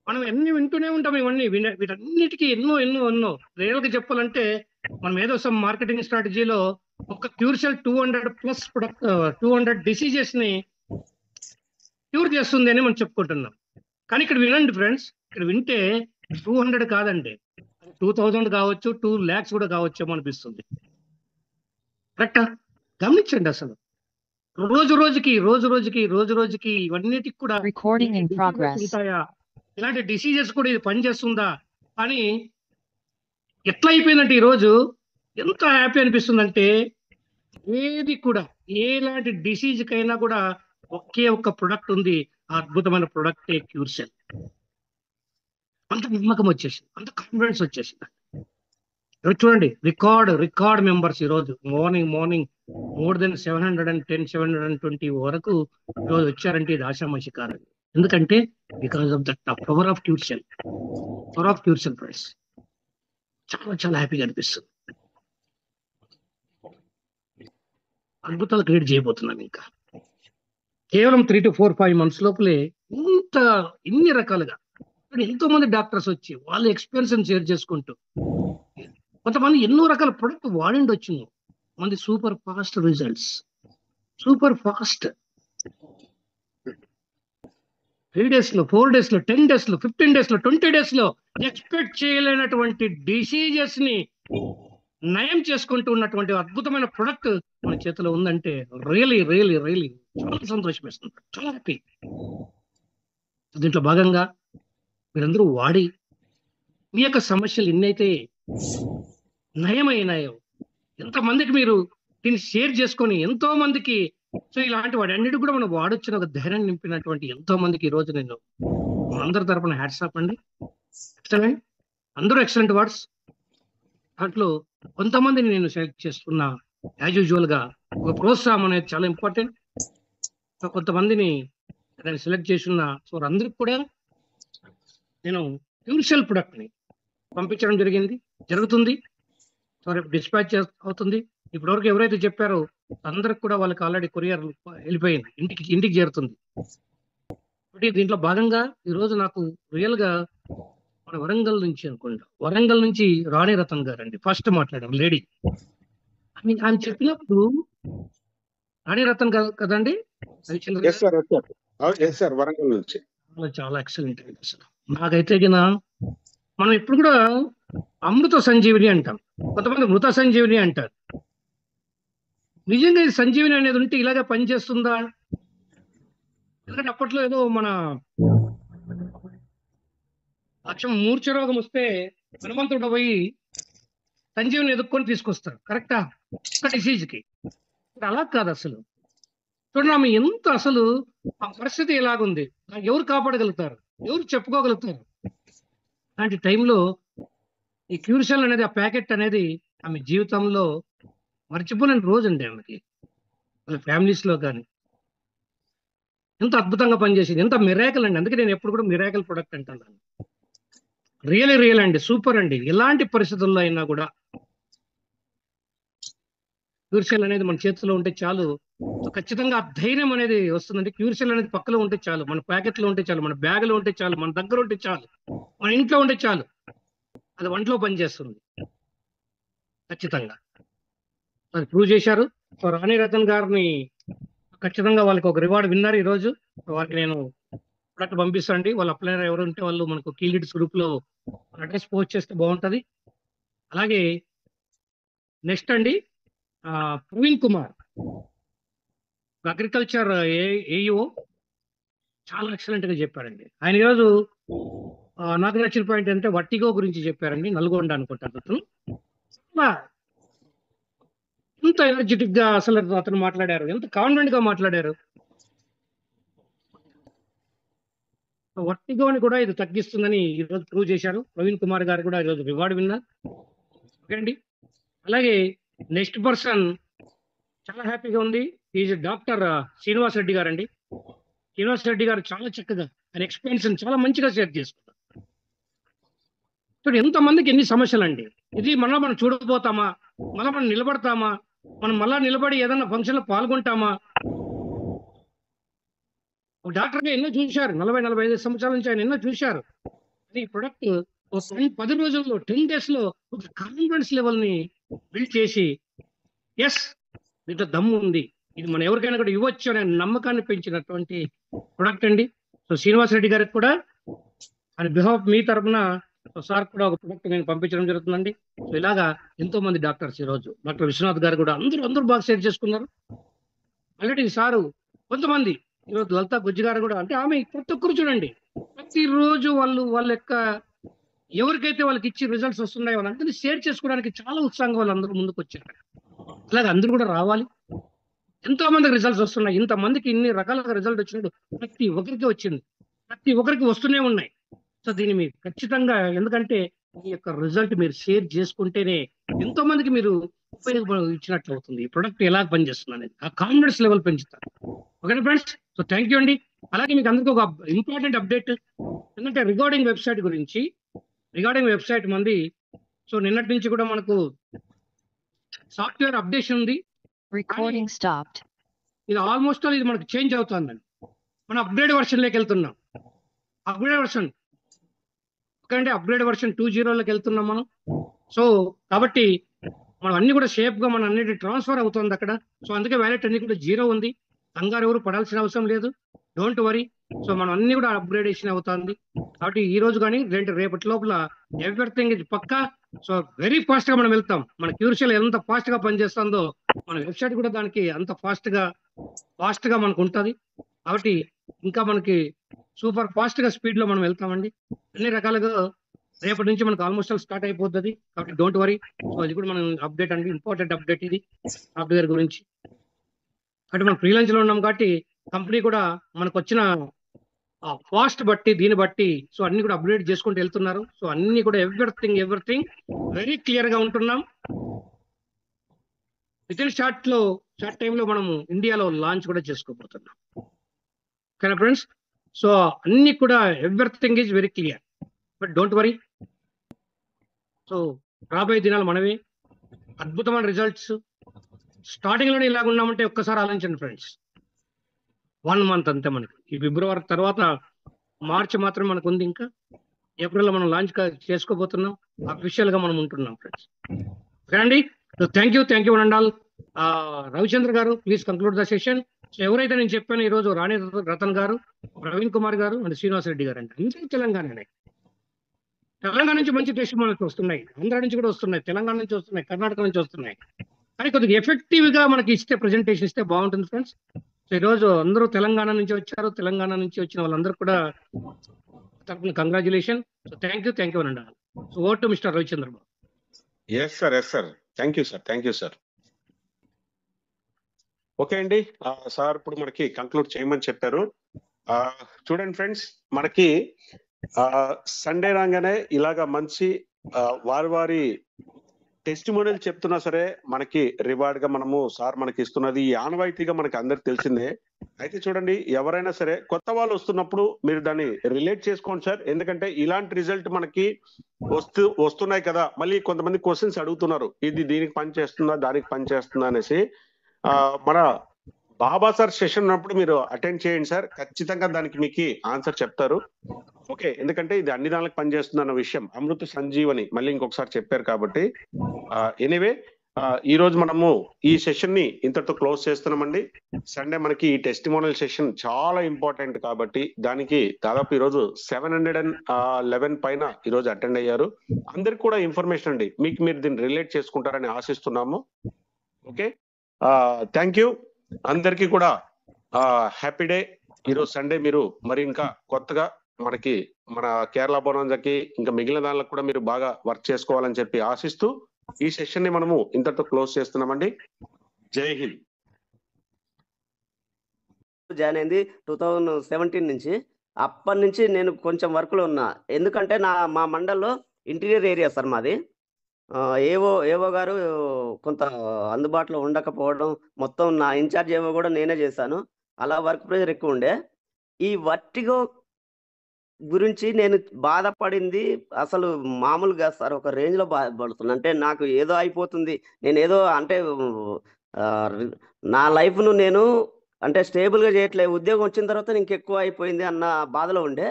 మనం ఎన్ని వింటూనే ఉంటాం. ఇవన్నీ వీటన్నిటికీ ఎన్నో రియల్గా చెప్పాలంటే మనం ఏదో సమ్ మార్కెటింగ్ స్ట్రాటజీలో ఒక క్యూర్షల్ 200+ ప్రొడక్ట్ 200 డిసీజెస్ ని క్యూర్ చేస్తుంది అని మనం చెప్పుకుంటున్నాం. కానీ ఇక్కడ వినండి ఫ్రెండ్స్, ఇక్కడ వింటే 200 కాదండి, 2000 కావచ్చు, 2 lakhs కూడా కావచ్చేమో అనిపిస్తుంది. కరెక్టా? గమనించండి. అసలు రోజు రోజుకి ఇవన్నిటికి కూడా Recording in progress. ఉంటాయా, ఇలాంటి డిసీజెస్ కూడా ఇది పనిచేస్తుందా అని ఎట్లా అయిపోయిందంటే ఈరోజు ఎంత హ్యాపీ అనిపిస్తుందంటే ఏది కూడా ఎలాంటి డిసీజ్ కైనా కూడా ఒకే ఒక్క ప్రొడక్ట్ ఉంది. ఆ అద్భుతమైన ప్రొడక్టే క్యూర్షల్. అంత నమ్మకం వచ్చేసింది, అంత కాన్ఫిడెన్స్ వచ్చేసింది. చూడండి, రికార్డ్ మెంబర్స్ ఈరోజు మార్నింగ్ మోర్ దెన్ 710, 720 వరకు ఈరోజు వచ్చారంటే ఇది ఆషామాషి కాదు. ఎందుకంటే because of that power of క్యూర్షల్ ప్రైస్. చాలా హ్యాపీగా అనిపిస్తుంది. అద్భుతాలు క్రియేట్ చేయబోతున్నాం. ఇంకా కేవలం 3 to 4, 5 months లోపలే ఇన్ని రకాలుగా ఎంతో మంది డాక్టర్స్ వచ్చి వాళ్ళ ఎక్స్పీరియన్స్ షేర్ చేసుకుంటూ, కొంతమంది ఎన్నో రకాల ప్రొడక్ట్ వాడిండొచ్చు. మంది సూపర్ ఫాస్ట్ రిజల్ట్స్, 3 days లో, 4 days లో, 10 days లో, 15 days లో, 20 days లో ఎక్స్పెక్ట్ చేయలేనటువంటి డిసీజెస్ ని నయం చేసుకుంటూ ఉన్నటువంటి అద్భుతమైన ప్రొడక్ట్ మన చేతిలో ఉందంటే రియలీ చాలా సంతోషం వేస్తుంది, చాలా హ్యాపీ. దీంట్లో భాగంగా మీరందరూ వాడి మీ యొక్క సమస్యలు ఎన్నైతే నయమైనాయో, ఎంతమందికి మీరు దీన్ని షేర్ చేసుకొని ఎంతో మందికి ఇలాంటి వాడి అన్నిటి కూడా మనం వాడొచ్చిన ఒక ధైర్యం నింపినటువంటి ఎంతో మందికి ఈ రోజు నేను అందరి తరపున హ్యాట్స్ ఆఫ్ అండి. ఎక్సలెంట్, అందరూ ఎక్సలెంట్ వర్డ్స్. దాంట్లో కొంతమందిని నేను సెలెక్ట్ చేస్తున్నా. యాజ్ యూజువల్ గా ఒక ప్రోత్సాహం అనేది చాలా ఇంపార్టెంట్. కొంతమందిని నేను సెలెక్ట్ చేస్తున్నా. సో అందరికి కూడా నేను క్యూర్షల్ ప్రొడక్ట్ ని పంపించడం జరుగుతుంది. సో రేపు డిస్పాచ్ అవుతుంది. ఇప్పటివరకు ఎవరైతే చెప్పారో అందరికి కూడా వాళ్ళకి ఆల్రెడీ కొరియర్ వెళ్ళిపోయింది, ఇంటికి చేరుతుంది. దీంట్లో భాగంగా ఈరోజు నాకు రియల్ గా మన వరంగల్ నుంచి రాణి రతన్ గారు అండి ఫస్ట్ మాట్లాడాం, లేడీ. ఆయన చెప్పినప్పుడు రాణి రతన్ కదండి, వరంగల్ నుంచి చాలా ఎక్సలెంట్ అండి. అసలు నాకైతే మనం ఇప్పుడు కూడా అమృత సంజీవిని అంటాం, కొంతమంది మృత సంజీవిని అంటారు. నిజంగా ఇది సంజీవిని అనేది ఉంటే ఇలాగే పనిచేస్తుందా? ఎందుకంటే అప్పట్లో ఏదో మన అక్షం మూర్ఛ రోగం వస్తే హనుమంతుడు పోయి సంజీవిని ఎదుక్కొని తీసుకొస్తారు, కరెక్టా? ఒక డిసీజ్కి. అలా కాదు అసలు. చూడండి ఆమె ఎంత అసలు ఆ పరిస్థితి ఎలాగుంది, ఎవరు కాపాడగలుగుతారు, ఎవరు చెప్పుకోగలుగుతారు? అలాంటి టైంలో ఈ క్యూర్షల్ అనేది, ఆ ప్యాకెట్ అనేది ఆమె జీవితంలో మర్చిపోలేని రోజు అండి. ఆమెకి వాళ్ళ ఫ్యామిలీస్ లో కానీ ఎంత అద్భుతంగా పనిచేసింది, ఎంత మిరాకిల్ అండి. అందుకే నేను ఎప్పుడు కూడా మిరాకిల్ ప్రొడక్ట్ అంటాను. రియల్ అండి, సూపర్ అండి. ఎలాంటి పరిస్థితుల్లో అయినా కూడా క్యూర్సెల్ అనేది మన చేతిలో ఉంటే చాలు. సో ఖచ్చితంగా ఆ ధైర్యం అనేది వస్తుందండి. క్యూర్సెల్ అనేది పక్కలో ఉంటే చాలు, మన ప్యాకెట్లో ఉంటే చాలు, మన బ్యాగ్లో ఉంటే చాలు, మన దగ్గర ఉంటే చాలు, మన ఇంట్లో ఉంటే చాలు, అది ఒంట్లో పనిచేస్తుంది ఖచ్చితంగా. అది ప్రూవ్ చేశారు. సో రాణి రతన్ గారిని ఖచ్చితంగా వాళ్ళకి ఒక రివార్డ్ విన్నారు ఈ రోజు. వారికి నేను ప్రొడక్ట్ పంపిస్తాండి. వాళ్ళు అప్లైనర్ ఎవరు ఉంటే వాళ్ళు మనకు కీ లీడ్స్ గ్రూప్ లో అడ్రస్ పోస్ట్ చేస్తే బాగుంటది. అలాగే నెక్స్ట్ అండి ప్రవీణ్ కుమార్ అగ్రికల్చర్ ఏఈఓ చాలా ఎక్సలెంట్ గా చెప్పారండి. ఆయన ఈరోజు నాకు నచ్చిన పాయింట్ అంటే వర్టిగో గురించి చెప్పారండి. నల్గొండ అనుకుంటారు అతను. ఎంత ఎనర్జెటిక్ గా అసలు అతను మాట్లాడారు, ఎంత కాన్ఫిడెంట్ గా మాట్లాడారు. వర్టిగోని కూడా ఇది తగ్గిస్తుందని ఈరోజు ప్రూవ్ చేశారు. ప్రవీణ్ కుమార్ గారు కూడా ఈరోజు రివార్డ్ విన్నారు. ఓకే అండి. అలాగే నెక్స్ట్ పర్సన్ చాలా హ్యాపీగా ఉంది. ఈజ్ డాక్టర్ శ్రీనివాస్ రెడ్డి గారు అండి. శ్రీనివాస్ రెడ్డి గారు చాలా చక్కగా ఆయన ఎక్స్పీరియన్స్ చాలా మంచిగా షేర్ చేసుకున్నారు. చూడండి ఎంతమందికి ఎన్ని సమస్యలు అండి. ఇది మనం చూడకపోతామా, మనం నిలబడతామా, మనం మళ్ళా నిలబడి ఏదైనా ఫంక్షన్ లో పాల్గొంటామా? ఒక డాక్టర్ గా ఎన్నో చూశారు, 40-45 సంవత్సరాల నుంచి ఆయన ఎన్నో చూశారు. ఈ ప్రొడక్ట్ 10 రోజుల్లో 10 days లో ఒక కాన్ఫిడెన్స్ లెవెల్ ని బిల్డ్ చేసి ఎస్ దీంట్లో దమ్ము ఉంది, ఇది మనం ఎవరికైనా కూడా ఇవ్వచ్చు అనే నమ్మకాన్ని పెంచినటువంటి ప్రొడక్ట్ అండి. సో శ్రీనివాస్ రెడ్డి గారికి కూడా ఆయన బిహాఫ్ మీ తరఫున సార్ కూడా ఒక ప్రొడక్ట్ నేను పంపించడం జరుగుతుందండి. సో ఇలాగా ఎంతో మంది డాక్టర్స్ ఈరోజు డాక్టర్ విశ్వనాథ్ గారు కూడా అందరూ బాగా షేర్ చేసుకున్నారు. ఆల్రెడీ సారు కొంతమంది ఈరోజు లలితా గుజ్జు గారు కూడా, అంటే ఆమె ప్రతి ఒక్కరు చూడండి ప్రతిరోజు వాళ్ళ యొక్క ఎవరికైతే వాళ్ళకి ఇచ్చి రిజల్ట్స్ వస్తున్నాయో వాళ్ళందరినీ షేర్ చేసుకోవడానికి చాలా ఉత్సాహంగా వాళ్ళందరూ ముందుకు వచ్చారు. అలాగే అందరూ కూడా రావాలి. ఎంతో మందికి రిజల్ట్స్ వస్తున్నాయి. ఇంతమందికి ఇన్ని రకాలుగా రిజల్ట్ వచ్చినట్టు ప్రతి ఒక్కరికి వచ్చింది, ప్రతి ఒక్కరికి వస్తూనే ఉన్నాయి. సో దీన్ని మీరు ఖచ్చితంగా, ఎందుకంటే ఈ యొక్క రిజల్ట్ మీరు షేర్ చేసుకుంటేనే ఎంతో మందికి మీరు ఇచ్చినట్లు అవుతుంది. ఈ ప్రొడక్ట్ ఎలా పనిచేస్తుంది అనేది ఆ కాన్ఫిడెన్స్ లెవెల్ పెంచుతారు. ఓకేనా ఫ్రెండ్స్? సో థ్యాంక్ యూ అండి. అలాగే మీకు అందరికీ ఒక ఇంపార్టెంట్ అప్డేట్ ఎందుకంటే రిగార్డింగ్ వెబ్సైట్ గురించి. రిగార్డింగ్ వెబ్సైట్ మంది సో నిన్నటి నుంచి కూడా మనకు సాఫ్ట్వేర్ అప్డేషన్ ఉంది. Recording stopped. ఇది ఆల్మోస్ట్ ఇది మనకు చేంజ్ అవుతుందండి. మనం అప్గ్రేడ్ వర్షన్ లోకి వెళ్తున్నాం. Upgrade version okay, upgrade version 2.0 వెళ్తున్నాం మనం. సో కాబట్టి మనం అన్ని కూడా షేప్ గా మనం అన్నిటి ట్రాన్స్ఫర్ అవుతుంది అక్కడ. సో అందుకే వ్యాలెట్ అన్ని కూడా 0 ఉంది. కంగారు ఎవరు పడాల్సిన అవసరం లేదు, డోంట్ వరీ. సో మనం అన్ని కూడా అప్గ్రేడేషన్ అవుతుంది. కాబట్టి ఈ రోజు కానీ రేపటి లోపల ఎవ్రీథింగ్ ఇది పక్కా. సో వెరీ ఫాస్ట్ గా మనం వెళ్తాం. మన క్యూర్షియల్ ఎంత ఫాస్ట్ గా పనిచేస్తుందో మన వెబ్సైట్ కూడా దానికి అంత ఫాస్ట్ గా మనకు ఉంటుంది. కాబట్టి ఇంకా మనకి సూపర్ ఫాస్ట్ గా స్పీడ్ లో మనం వెళ్తామండి. అన్ని రకాలుగా రేపటి నుంచి మనకు ఆల్మోస్ట్ స్టార్ట్ అయిపోతుంది. కాబట్టి డోంట్ వరీ. సో అది కూడా మనం అప్డేట్ అండి, ఇంపార్టెంట్ అప్డేట్ ఇది సాఫ్ట్వేర్ గురించి. అంటే మనం ఫ్రీలాన్స్ లో ఉన్నాం కాబట్టి కంపెనీ కూడా మనకు వచ్చిన ఫాస్ట్ బట్టి దీన్ని బట్టి సో అన్ని కూడా అప్డేట్ చేసుకుంటూ వెళ్తున్నారు. సో అన్ని కూడా ఎవ్రీథింగ్ వెరీ క్లియర్ గా ఉంటున్నాం. విత్ ఇన్ షార్ట్ టైంలో మనము ఇండియాలో లాంచ్ కూడా చేసుకోబోతున్నాం. ఓకేనా ఫ్రెండ్స్? సో అన్ని కూడా everything is very clear. But don't worry. So రాబోయే దినాలు మనమే అద్భుతమైన రిజల్ట్స్. స్టార్టింగ్ లోనే ఇలాగ ఉన్నామంటే ఒక్కసారి ఆలోచించండి ఫ్రెండ్స్. 1 month అంతే మనకి. ఈ ఫిబ్రవరి తర్వాత మార్చ్ మాత్రమే మనకు ఉంది. ఇంకా ఏప్రిల్లో మనం లాంచ్ చేసుకోబోతున్నాం. అఫీషియల్ గా మనం ఉంటున్నాం ఫ్రెండ్స్. ఓకే అండి. Thank you and all. Ravichandra గారు please conclude the session. So ఎవరైతే నేను చెప్పాను ఈ రోజు రాణి రతన్ గారు, ప్రవీణ్ కుమార్ గారు అండ్ శ్రీనివాస్ రెడ్డి గారు అంటే అందరూ తెలంగాణ నుంచి మంచి టెస్ట్ మనకు వస్తున్నాయి. ఆంధ్ర నుంచి కూడా వస్తున్నాయి, తెలంగాణ నుంచి వస్తున్నాయి, కర్ణాటక నుంచి వస్తున్నాయి. కానీ కొద్దిగా ఎఫెక్టివ్ గా మనకి ప్రెజెంటేషన్ ఇస్తే బాగుంటుంది ఫ్రెండ్స్. సో ఈరోజు అందరూ తెలంగాణ నుంచి వచ్చారు. తెలంగాణ నుంచి వచ్చిన వాళ్ళందరూ కూడా తరపున కంగ్రాచులేషన్. సో థ్యాంక్ యూ అండి. So over to mister Ravichandra Babu. Yes sir. Thank you sir. Okay అండి. సార్ ఇప్పుడు మనకి కంక్లూడ్ చేయమని చెప్పారు. చూడండి ఫ్రెండ్స్, మనకి సండే రాగానే ఇలాగా మంచి వారి టెస్టిమోనియల్ చెప్తున్నా సరే మనకి రివార్డ్ గా మనము సార్ మనకి ఇస్తున్నది ఈ ఆనవాయితీగా మనకి అందరికి తెలిసిందే. అయితే చూడండి, ఎవరైనా సరే కొత్త వాళ్ళు వస్తున్నప్పుడు మీరు దాన్ని రిలేట్ చేసుకోండి సార్. ఎందుకంటే ఇలాంటి రిజల్ట్ మనకి వస్తున్నాయి కదా, మళ్ళీ కొంతమంది క్వశ్చన్స్ అడుగుతున్నారు, ఇది దీనికి పని చేస్తుందా దానికి పని చేస్తుందా అనేసి. మన బాబా సార్ సెషన్ ఉన్నప్పుడు మీరు అటెండ్ చేయండి సార్, ఖచ్చితంగా దానికి మీకు ఆన్సర్ చెప్తారు. ఓకే, ఎందుకంటే ఇది అన్ని దానికి పనిచేస్తుంది అన్న విషయం అమృత సంజీవని మళ్ళీ ఇంకొకసారి చెప్పారు కాబట్టి. ఎనీవే, ఈ రోజు మనము ఈ సెషన్ ని ఇంతటితో క్లోజ్ చేస్తున్నామండి. సండే మనకి ఈ టెస్టిమోనియల్ సెషన్ చాలా ఇంపార్టెంట్ కాబట్టి దానికి దాదాపు ఈ రోజు 711 పైన ఈ రోజు అటెండ్ అయ్యారు. అందరికి కూడా ఇన్ఫర్మేషన్ అండి, మీకు మీరు దీన్ని రిలేట్ చేసుకుంటారని ఆశిస్తున్నాము. ఓకే, థ్యాంక్ యూ అందరికీ కూడా. Happy day. ఈరోజు సండే మీరు మరి ఇంకా కొత్తగా మనకి మన కేరళ బోనాంజాకి ఇంకా మిగిలిన దానిలో కూడా మీరు బాగా వర్క్ చేసుకోవాలని చెప్పి ఆశిస్తూ ఈ సెషన్ ని మనము ఇంతటితో క్లోజ్ చేస్తున్నామండి. జై హింద్. జాయిన్ అయింది 2017 నుంచి. అప్పటి నుంచి నేను కొంచెం వర్క్లో ఉన్నా, ఎందుకంటే మా మండల్లో ఇంటీరియర్ ఏరియా సార్ మాది. ఏవో గారు కొంత అందుబాటులో ఉండకపోవడం, మొత్తం నా ఇన్ఛార్జ్ ఏవో కూడా నేనే చేశాను. అలా వర్క్ ప్రెషర్ ఎక్కువ ఉండే. ఈ వర్టిగో గురించి నేను బాధపడింది అసలు మామూలుగా సార్, ఒక రేంజ్లో బాధపడుతున్నా. అంటే నాకు ఏదో అయిపోతుంది, నేను ఏదో అంటే నా లైఫ్ను నేను అంటే స్టేబుల్గా చేయట్లేదు, ఉద్యోగం వచ్చిన తర్వాత ఇంకెక్కువ అయిపోయింది అన్న బాధలో ఉండే.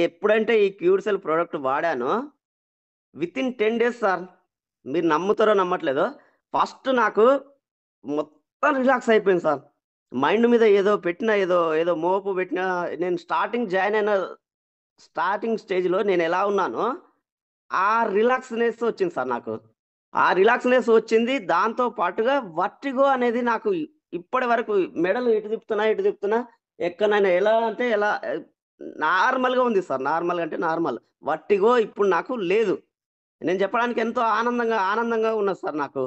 ఎప్పుడంటే ఈ క్యూర్సెల్ ప్రోడక్ట్ వాడానో వితిన్ 10 days సార్, మీరు నమ్ముతారో నమ్మట్లేదో, ఫస్ట్ నాకు మొత్తం రిలాక్స్ అయిపోయింది సార్. మైండ్ మీద ఏదో పెట్టిన ఏదో మోపు పెట్టిన. నేను జాయిన్ అయిన స్టార్టింగ్ స్టేజ్లో నేను ఎలా ఉన్నానో ఆ రిలాక్స్నెస్ వచ్చింది సార్ నాకు. ఆ రిలాక్స్నెస్ వచ్చింది, దాంతో పాటుగా వర్టిగో అనేది నాకు ఇప్పటి వరకు మెడలు ఇటు తిప్పుతున్నా ఎక్కడైనా ఎలా అంటే ఎలా నార్మల్గా ఉంది సార్. నార్మల్గా అంటే నార్మల్. వర్టిగో ఇప్పుడు నాకు లేదు. నేను చెప్పడానికి ఎంతో ఆనందంగా ఉన్నది సార్ నాకు.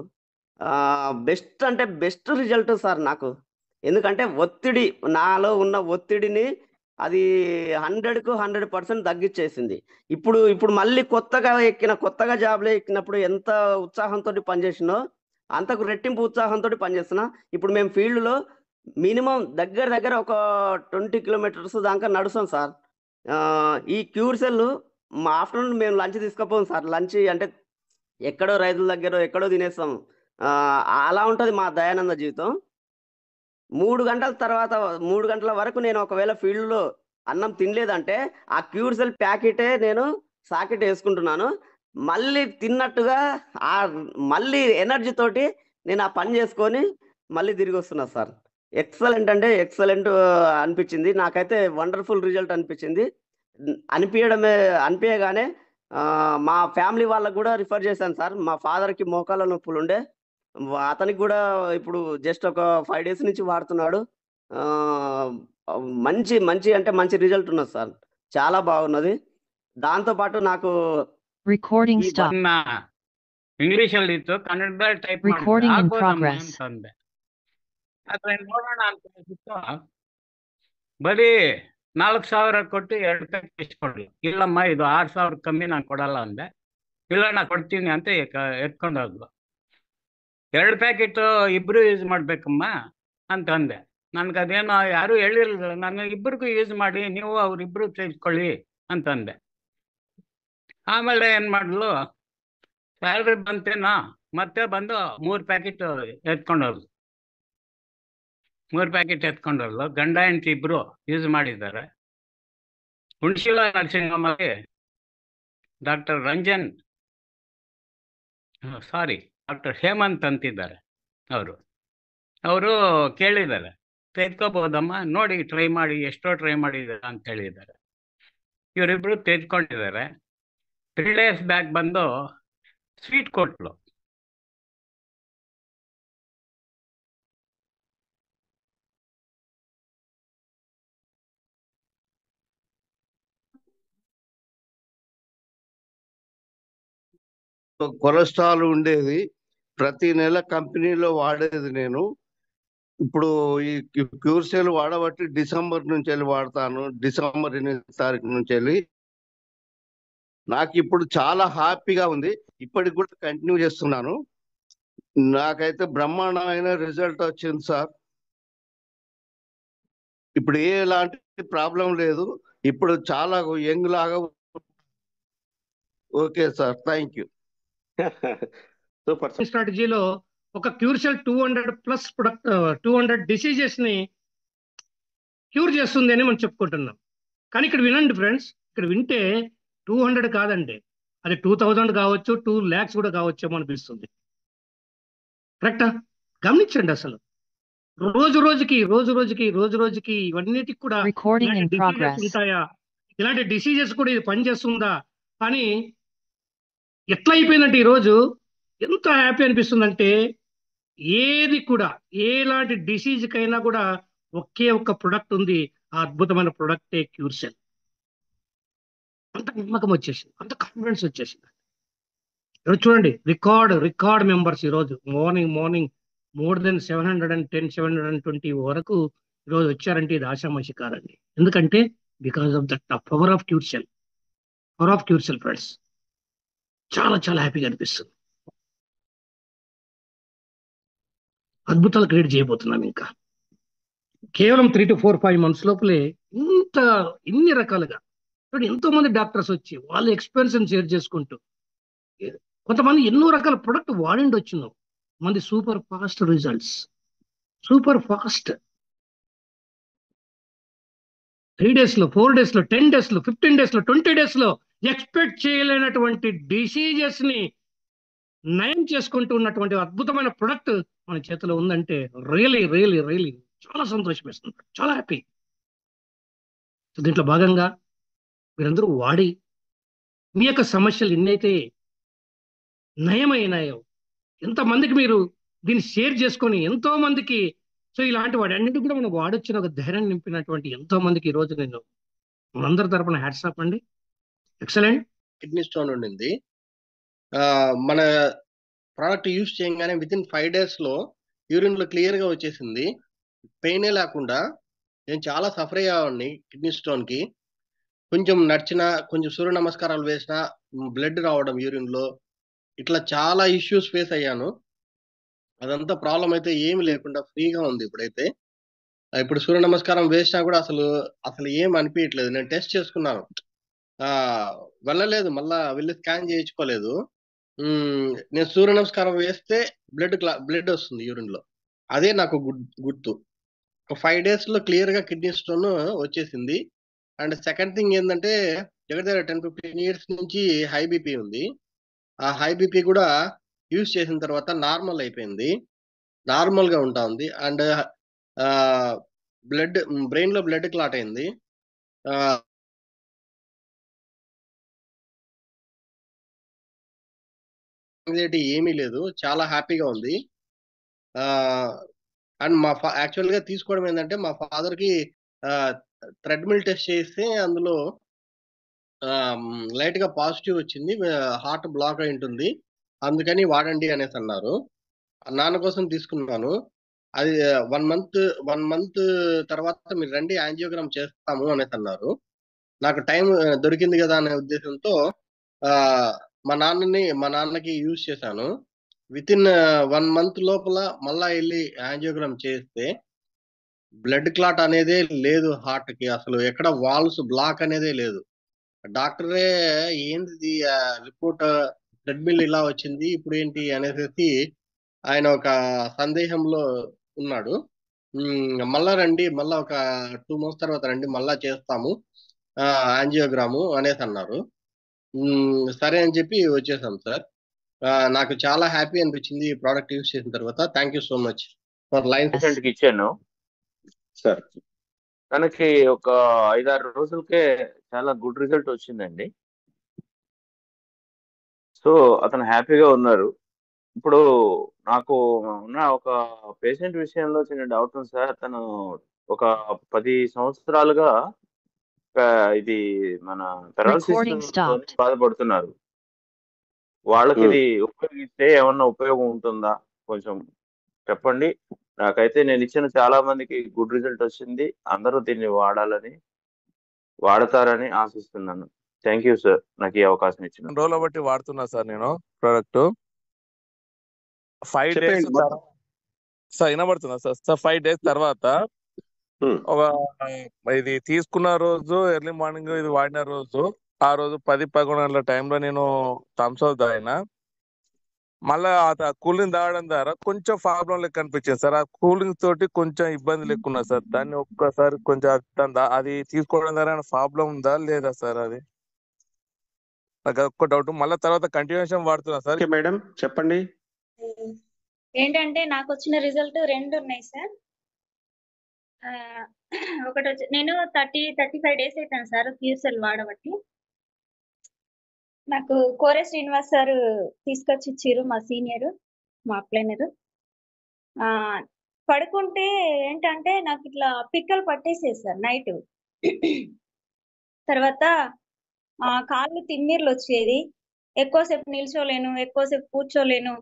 బెస్ట్ అంటే బెస్ట్ రిజల్ట్ సార్ నాకు. ఎందుకంటే నాలో ఉన్న ఒత్తిడిని అది 100కు 100% తగ్గించేసింది. ఇప్పుడు మళ్ళీ కొత్తగా జాబ్లో ఎక్కినప్పుడు ఎంత ఉత్సాహంతో పనిచేసినో అంతకు రెట్టింపు ఉత్సాహంతో పనిచేస్తున్నా. ఇప్పుడు మేము ఫీల్డ్లో మినిమం దగ్గర ఒక 20 kilometers దాకా నడుస్తాం సార్. ఈ క్యూర్సెల్ ఆఫ్టర్నూన్ మేము లంచ్ తీసుకుపోం సార్. లంచ్ అంటే ఎక్కడో రైతుల దగ్గర ఎక్కడో తినేస్తాం. అలా ఉంటుంది మా దయానంద జీవితం. 3 గంటల వరకు నేను ఒకవేళ ఫీల్డ్లో అన్నం తినలేదంటే ఆ క్యూర్సెల్ ప్యాకెటే నేను సాకెట్ వేసుకుంటున్నాను. మళ్ళీ తిన్నట్టుగా మళ్ళీ ఎనర్జీ తోటి నేను ఆ పని చేసుకొని మళ్ళీ తిరిగి వస్తున్నా సార్. ఎక్సలెంట్ అంటే ఎక్సలెంట్ అనిపించింది నాకైతే. వండర్ఫుల్ రిజల్ట్ అనిపించింది. అనిపించగానే మా ఫ్యామిలీ వాళ్ళకు కూడా రిఫర్ చేశాను సార్. మా ఫాదర్కి మోకాళ్ళ నొప్పులు ఉండే, అతనికి కూడా ఇప్పుడు జస్ట్ ఒక 5 days నుంచి వాడుతున్నాడు. మంచి రిజల్ట్ ఉన్నది సార్, చాలా బాగున్నది. దాంతో పాటు నాకు Recording stop. ಇಂಗ್ಲಿಷ್ ಅಲ್ಲಿ ಇತ್ತು, ಕನ್ನಡದಲ್ಲಿ ಟೈಪ್ Recording in progress. ಅಂತಂದೆ. ಅದ್ರ ನೋಡೋಣ ಅಂತ ಬರೀ 4,000 ಕೊಟ್ಟು 2 ಪ್ಯಾಕೆಟ್ ಇಸ್ಕೊಡ್ಲಿ. ಇಲ್ಲಮ್ಮ ಇದು 6,000 ಕಮ್ಮಿ ನಾನು ಕೊಡಲ್ಲ ಅಂದೆ. ಇಲ್ಲ ನಾ ಕೊಡ್ತೀನಿ ಅಂತ ಎತ್ಕೊಂಡು ಹೋದ್ಲು. 2 ಪ್ಯಾಕೆಟ್ ಇಬ್ರು ಯೂಸ್ ಮಾಡ್ಬೇಕಮ್ಮ ಅಂತ ಅಂದೆ. ನನ್ಗೆ ಅದೇನೋ ಯಾರು ಹೇಳಿರಲಿಲ್ಲ, ನಾನು ಇಬ್ಬರಿಗೂ ಯೂಸ್ ಮಾಡಿ ನೀವು ಅವ್ರಿಬ್ರು ತೆಗೆದುಕೊಳ್ಳಿ ಅಂತಂದೆ. ಆಮೇಲೆ ಏನ್ ಮಾಡ್ಲು, ಸ್ಯಾಲ್ರಿ ಬಂತೇನೋ ಮತ್ತೆ ಬಂದು 3 ಪ್ಯಾಕೆಟ್ ಎತ್ಕೊಂಡೋದ್ಲು. 3 ಪ್ಯಾಕೆಟ್ ಎತ್ಕೊಂಡೋದ್ಲು. ಗಂಡ ಹೆಂಡತಿ ಇಬ್ರು ಯೂಸ್ ಮಾಡಿದ್ದಾರೆ. ಹುಣಶಿಲ ನರಸಿಂಹಮ್ಮಗೆ ಡಾಕ್ಟರ್ ಹೇಮಂತ್ ಅಂತಿದ್ದಾರೆ. ಅವರು ಕೇಳಿದ್ದಾರೆ, ತೆಗೆದುಕೋಬಹುದಮ್ಮ ನೋಡಿ, ಟ್ರೈ ಮಾಡಿ, ಎಷ್ಟೋ ಟ್ರೈ ಮಾಡಿದ್ದಾರೆ ಅಂತ ಹೇಳಿದ್ದಾರೆ. ಇವರಿಬ್ರು ತೆಗೆದುಕೊಂಡಿದ್ದಾರೆ. 3 days ಬ್ಯಾಕ್ ಬಂದು ಸ್ವೀಟ್ ಕೊಟ್ಲು. కొలెస్ట్రాల్ ఉండేది, ప్రతి నెల కంపెనీలో వాడేది నేను. ఇప్పుడు ఈ క్యూర్సెల్ వాడబట్టి డిసెంబర్ నుంచి వెళ్ళి వాడతాను. డిసెంబర్ 8వ తారీఖు నుంచి వెళ్ళి నాకు ఇప్పుడు చాలా హ్యాపీగా ఉంది. ఇప్పటికి కూడా కంటిన్యూ చేస్తున్నాను. నాకైతే బ్రహ్మాండమైన రిజల్ట్ వచ్చింది సార్. ఇప్పుడు ఎలాంటి ప్రాబ్లం లేదు. ఇప్పుడు చాలా యంగ్ లాగా. Okay sir, thank you. Super sir. స్ట్రాటజీలో ఒక క్యూర్షల్ 200+ ప్రొడక్ట్ 200 డిసీజెస్ ని క్యూర్ చేస్తుంది అని మనం చెప్పుకుంటున్నాం. కానీ ఇక్కడ వినండి ఫ్రెండ్స్, ఇక్కడ వింటే 200 కాదండి, అది 2000 కావచ్చు, 2 lakhs కూడా కావచ్చేమో అనిపిస్తుంది. కరెక్టా? గమనించండి, అసలు రోజు రోజుకి ఇవన్నిటికి కూడా Recording in ఇలాంటి డిసీజెస్ progress. ఉంటాయా, ఇలాంటి డిసీజెస్ కూడా ఇది పనిచేస్తుందా అని ఎట్లా అయిపోయిందంటే ఈరోజు ఎంత హ్యాపీ అనిపిస్తుందంటే, ఏది కూడా ఎలాంటి డిసీజ్ కైనా కూడా ఒకే ఒక్క ప్రొడక్ట్ ఉంది, ఆ అద్భుతమైన ప్రొడక్టే క్యూర్సెల్. అంత నమ్మకం వచ్చేసింది, అంత కాన్ఫిడెన్స్ వచ్చేసింది. ఇక్కడ చూడండి, రికార్డ్ మెంబర్స్ ఈరోజు మార్నింగ్ మోర్ దెన్ 710 720 వరకు ఈరోజు వచ్చారంటే ఇది ఆషామాషి కాదండి. ఎందుకంటే because of the power of క్యూర్సెల్ friends. చాలా చాలా హ్యాపీగా అనిపిస్తుంది. అద్భుతాలు క్రియేట్ చేయబోతున్నాం ఇంకా కేవలం 3 to 4 5 months లోపలే. ఇన్ని రకాలుగా ఎంతో మంది డాక్టర్స్ వచ్చి వాళ్ళ ఎక్స్పీరియన్స్ షేర్ చేసుకుంటూ, కొంతమంది ఎన్నో రకాల ప్రొడక్ట్ వాడిండి వచ్చినాం. మంది super fast results, super fast 3 days లో 4 days లో 10 days లో 15 days లో 20 days లో ఎక్స్పెక్ట్ చేయలేనటువంటి డిసీజెస్ ని నయం చేసుకుంటూ ఉన్నటువంటి అద్భుతమైన ప్రొడక్ట్ మన చేతిలో ఉందంటే రియలీ చాలా సంతోషం వేస్తుంది, చాలా హ్యాపీ. దీంట్లో భాగంగా మీరందరూ వాడి మీ యొక్క సమస్యలు ఎన్నైతే నయమైనాయో, ఎంతమందికి మీరు దీన్ని షేర్ చేసుకొని ఎంతో మందికి, సో ఇలాంటి వాటి అన్నింటికి కూడా మనం వాడొచ్చిన ఒక ధైర్యం నింపినటువంటి ఎంతో మందికి ఈరోజు నేను మనందరి తరపున హ్యాట్స్ ఆఫ్ అండి. ఎక్సలెంట్. కిడ్నీ స్టోన్ ఉండింది. మన ప్రోడక్ట్ యూజ్ చేయగానే వితిన్ 5 days లో యూరిన్ లో క్లియర్ గా వచ్చేసింది, పెయినే లేకుండా. నేను చాలా సఫర్ అయ్యావాడిని కిడ్నీ స్టోన్ కి. కొంచెం నడిచినా, కొంచెం సూర్య నమస్కారాలు వేసినా బ్లడ్ రావడం యూరిన్ లో, ఇట్లా చాలా ఇష్యూస్ ఫేస్ అయ్యాను. అదంతా ప్రాబ్లం అయితే ఏమి లేకుండా ఫ్రీగా ఉంది ఇప్పుడైతే. ఇప్పుడు సూర్య నమస్కారం వేసినా కూడా అసలు ఏం అనిపించట్లేదు. నేను టెస్ట్ చేసుకున్నాను, వెళ్ళలేదు, మళ్ళా వెళ్ళి స్కాన్ చేయించుకోలేదు. నేను సూర్య నమస్కారం వేస్తే బ్లడ్ వస్తుంది యూరిన్ లో, అదే నాకు గుర్తు. ఒక 5 days లో క్లియర్ గా కిడ్నీ స్టోన్ వచ్చేసింది. అండ్ సెకండ్ థింగ్ ఏంటంటే, దగ్గర 10-15 years నుంచి హై బీపీ ఉంది. ఆ హై బీపీ కూడా యూజ్ చేసిన తర్వాత నార్మల్ అయిపోయింది, నార్మల్ గా ఉంటా ఉంది. అండ్ బ్రెయిన్ లో బ్లడ్ క్లాట్ అయింది. ఏమీ లేదు, చాలా హ్యాపీగా ఉంది. అండ్ యాక్చువల్ గా తీసుకోవడం ఏంటంటే, మా ఫాదర్ కి థ్రెడ్మిల్ టెస్ట్ చేస్తే అందులో లైట్ గా పాజిటివ్ వచ్చింది, హార్ట్ బ్లాక్ అయి ఉంటుంది, అందుకని వాడండి అనేసి అన్నారు. నాన్న కోసం తీసుకున్నాను. అది 1 month తర్వాత మీరు రండి యాంజియోగ్రామ్ చేస్తాము అనేసి అన్నారు. నాకు టైం దొరికింది కదా అనే ఉద్దేశంతో మా నాన్నకి యూజ్ చేశాను. వితిన్ 1 month లోపల మళ్ళా వెళ్ళి యాంజియోగ్రామ్ చేస్తే బ్లడ్ క్లాట్ అనేదే లేదు హార్ట్ కి, అసలు ఎక్కడ వాల్స్ బ్లాక్ అనేదే లేదు. డాక్టరే ఏంటిది రిపోర్ట్ ట్రెడ్మిల్ ఇలా వచ్చింది ఇప్పుడు ఏంటి అనేసి ఆయన ఒక సందేహంలో ఉన్నాడు. మళ్ళా రండి, మళ్ళా ఒక 2 months తర్వాత రండి, మళ్ళా చేస్తాము యాంజియోగ్రాము అనేసి అన్నారు. సరే అని చెప్పి వచ్చేసాం సార్. నాకు చాలా హ్యాపీ అనిపించింది ఈ ప్రోడక్ట్ యూజ్ చేసిన తర్వాత. Thank you so much for line. పేషెంట్కి ఇచ్చాను సార్, తనకి ఒక 5-6 రోజులకే చాలా గుడ్ రిజల్ట్ వచ్చిందండి. సో అతను హ్యాపీగా ఉన్నారు. ఇప్పుడు నాకు ఉన్న ఒక పేషెంట్ విషయంలో చిన్న డౌట్ ఉంది సార్. తను ఒక 10 సంవత్సరాలుగా ఇది మన పెరాలసిస్ బాధపడుతున్నారు. వాళ్ళకి ఇది ఉపయోగిస్తే ఏమన్నా ఉపయోగం ఉంటుందా కొంచెం చెప్పండి. నాకైతే నేను ఇచ్చిన చాలా మందికి గుడ్ రిజల్ట్ వచ్చింది. అందరూ దీన్ని వాడతారని ఆశిస్తున్నాను. థ్యాంక్ యూ సార్, నాకు ఈ అవకాశం ఇచ్చిన. రోజుల బట్టి వాడుతున్నా సార్ నేను ప్రోడక్ట్. 5 days సార్ వినబడుతున్నా సార్. 5 days తర్వాత ఒక ఇది తీసుకున్న రోజు ఎర్లీ మార్నింగ్ ఇది వాడిన రోజు ఆ రోజు 10-11 గంటల టైంలో నేను థమ్స్అప్ తాగిన. మళ్ళా ఆ కూలింగ్ తాగడం ద్వారా కొంచెం ప్రాబ్లం లెక్క అనిపించింది సార్. ఆ కూలింగ్ తోటి కొంచెం ఇబ్బంది లెక్క ఉన్నది సార్. దాన్ని ఒక్కసారి కొంచెం అది తీసుకోవడం ద్వారా ప్రాబ్లం ఉందా లేదా సార్? అది నాకు ఒక్క డౌట్. మళ్ళీ తర్వాత కంటిన్యూషన్ వాడుతున్నా సార్. మేడం చెప్పండి. ఏంటంటే నాకు వచ్చిన రిజల్ట్ 2 ఉన్నాయి సార్. ఒకటి వచ్చి నేను 35 డేస్ అవుతాను సార్ క్యూసెల్ వాడబట్టి. నాకు కోరే శ్రీనివాస్ సార్ తీసుకొచ్చి ఇచ్చిర్రు, మా సీనియర్, మా అప్లైనర్. పడుకుంటే ఏంటంటే నాకు ఇట్లా పిక్కలు పట్టేసేది సార్ నైట్. తర్వాత కాళ్ళు తిమ్మిర్లు వచ్చేది. ఎక్కువసేపు నిల్చోలేను, ఎక్కువసేపు కూర్చోలేను,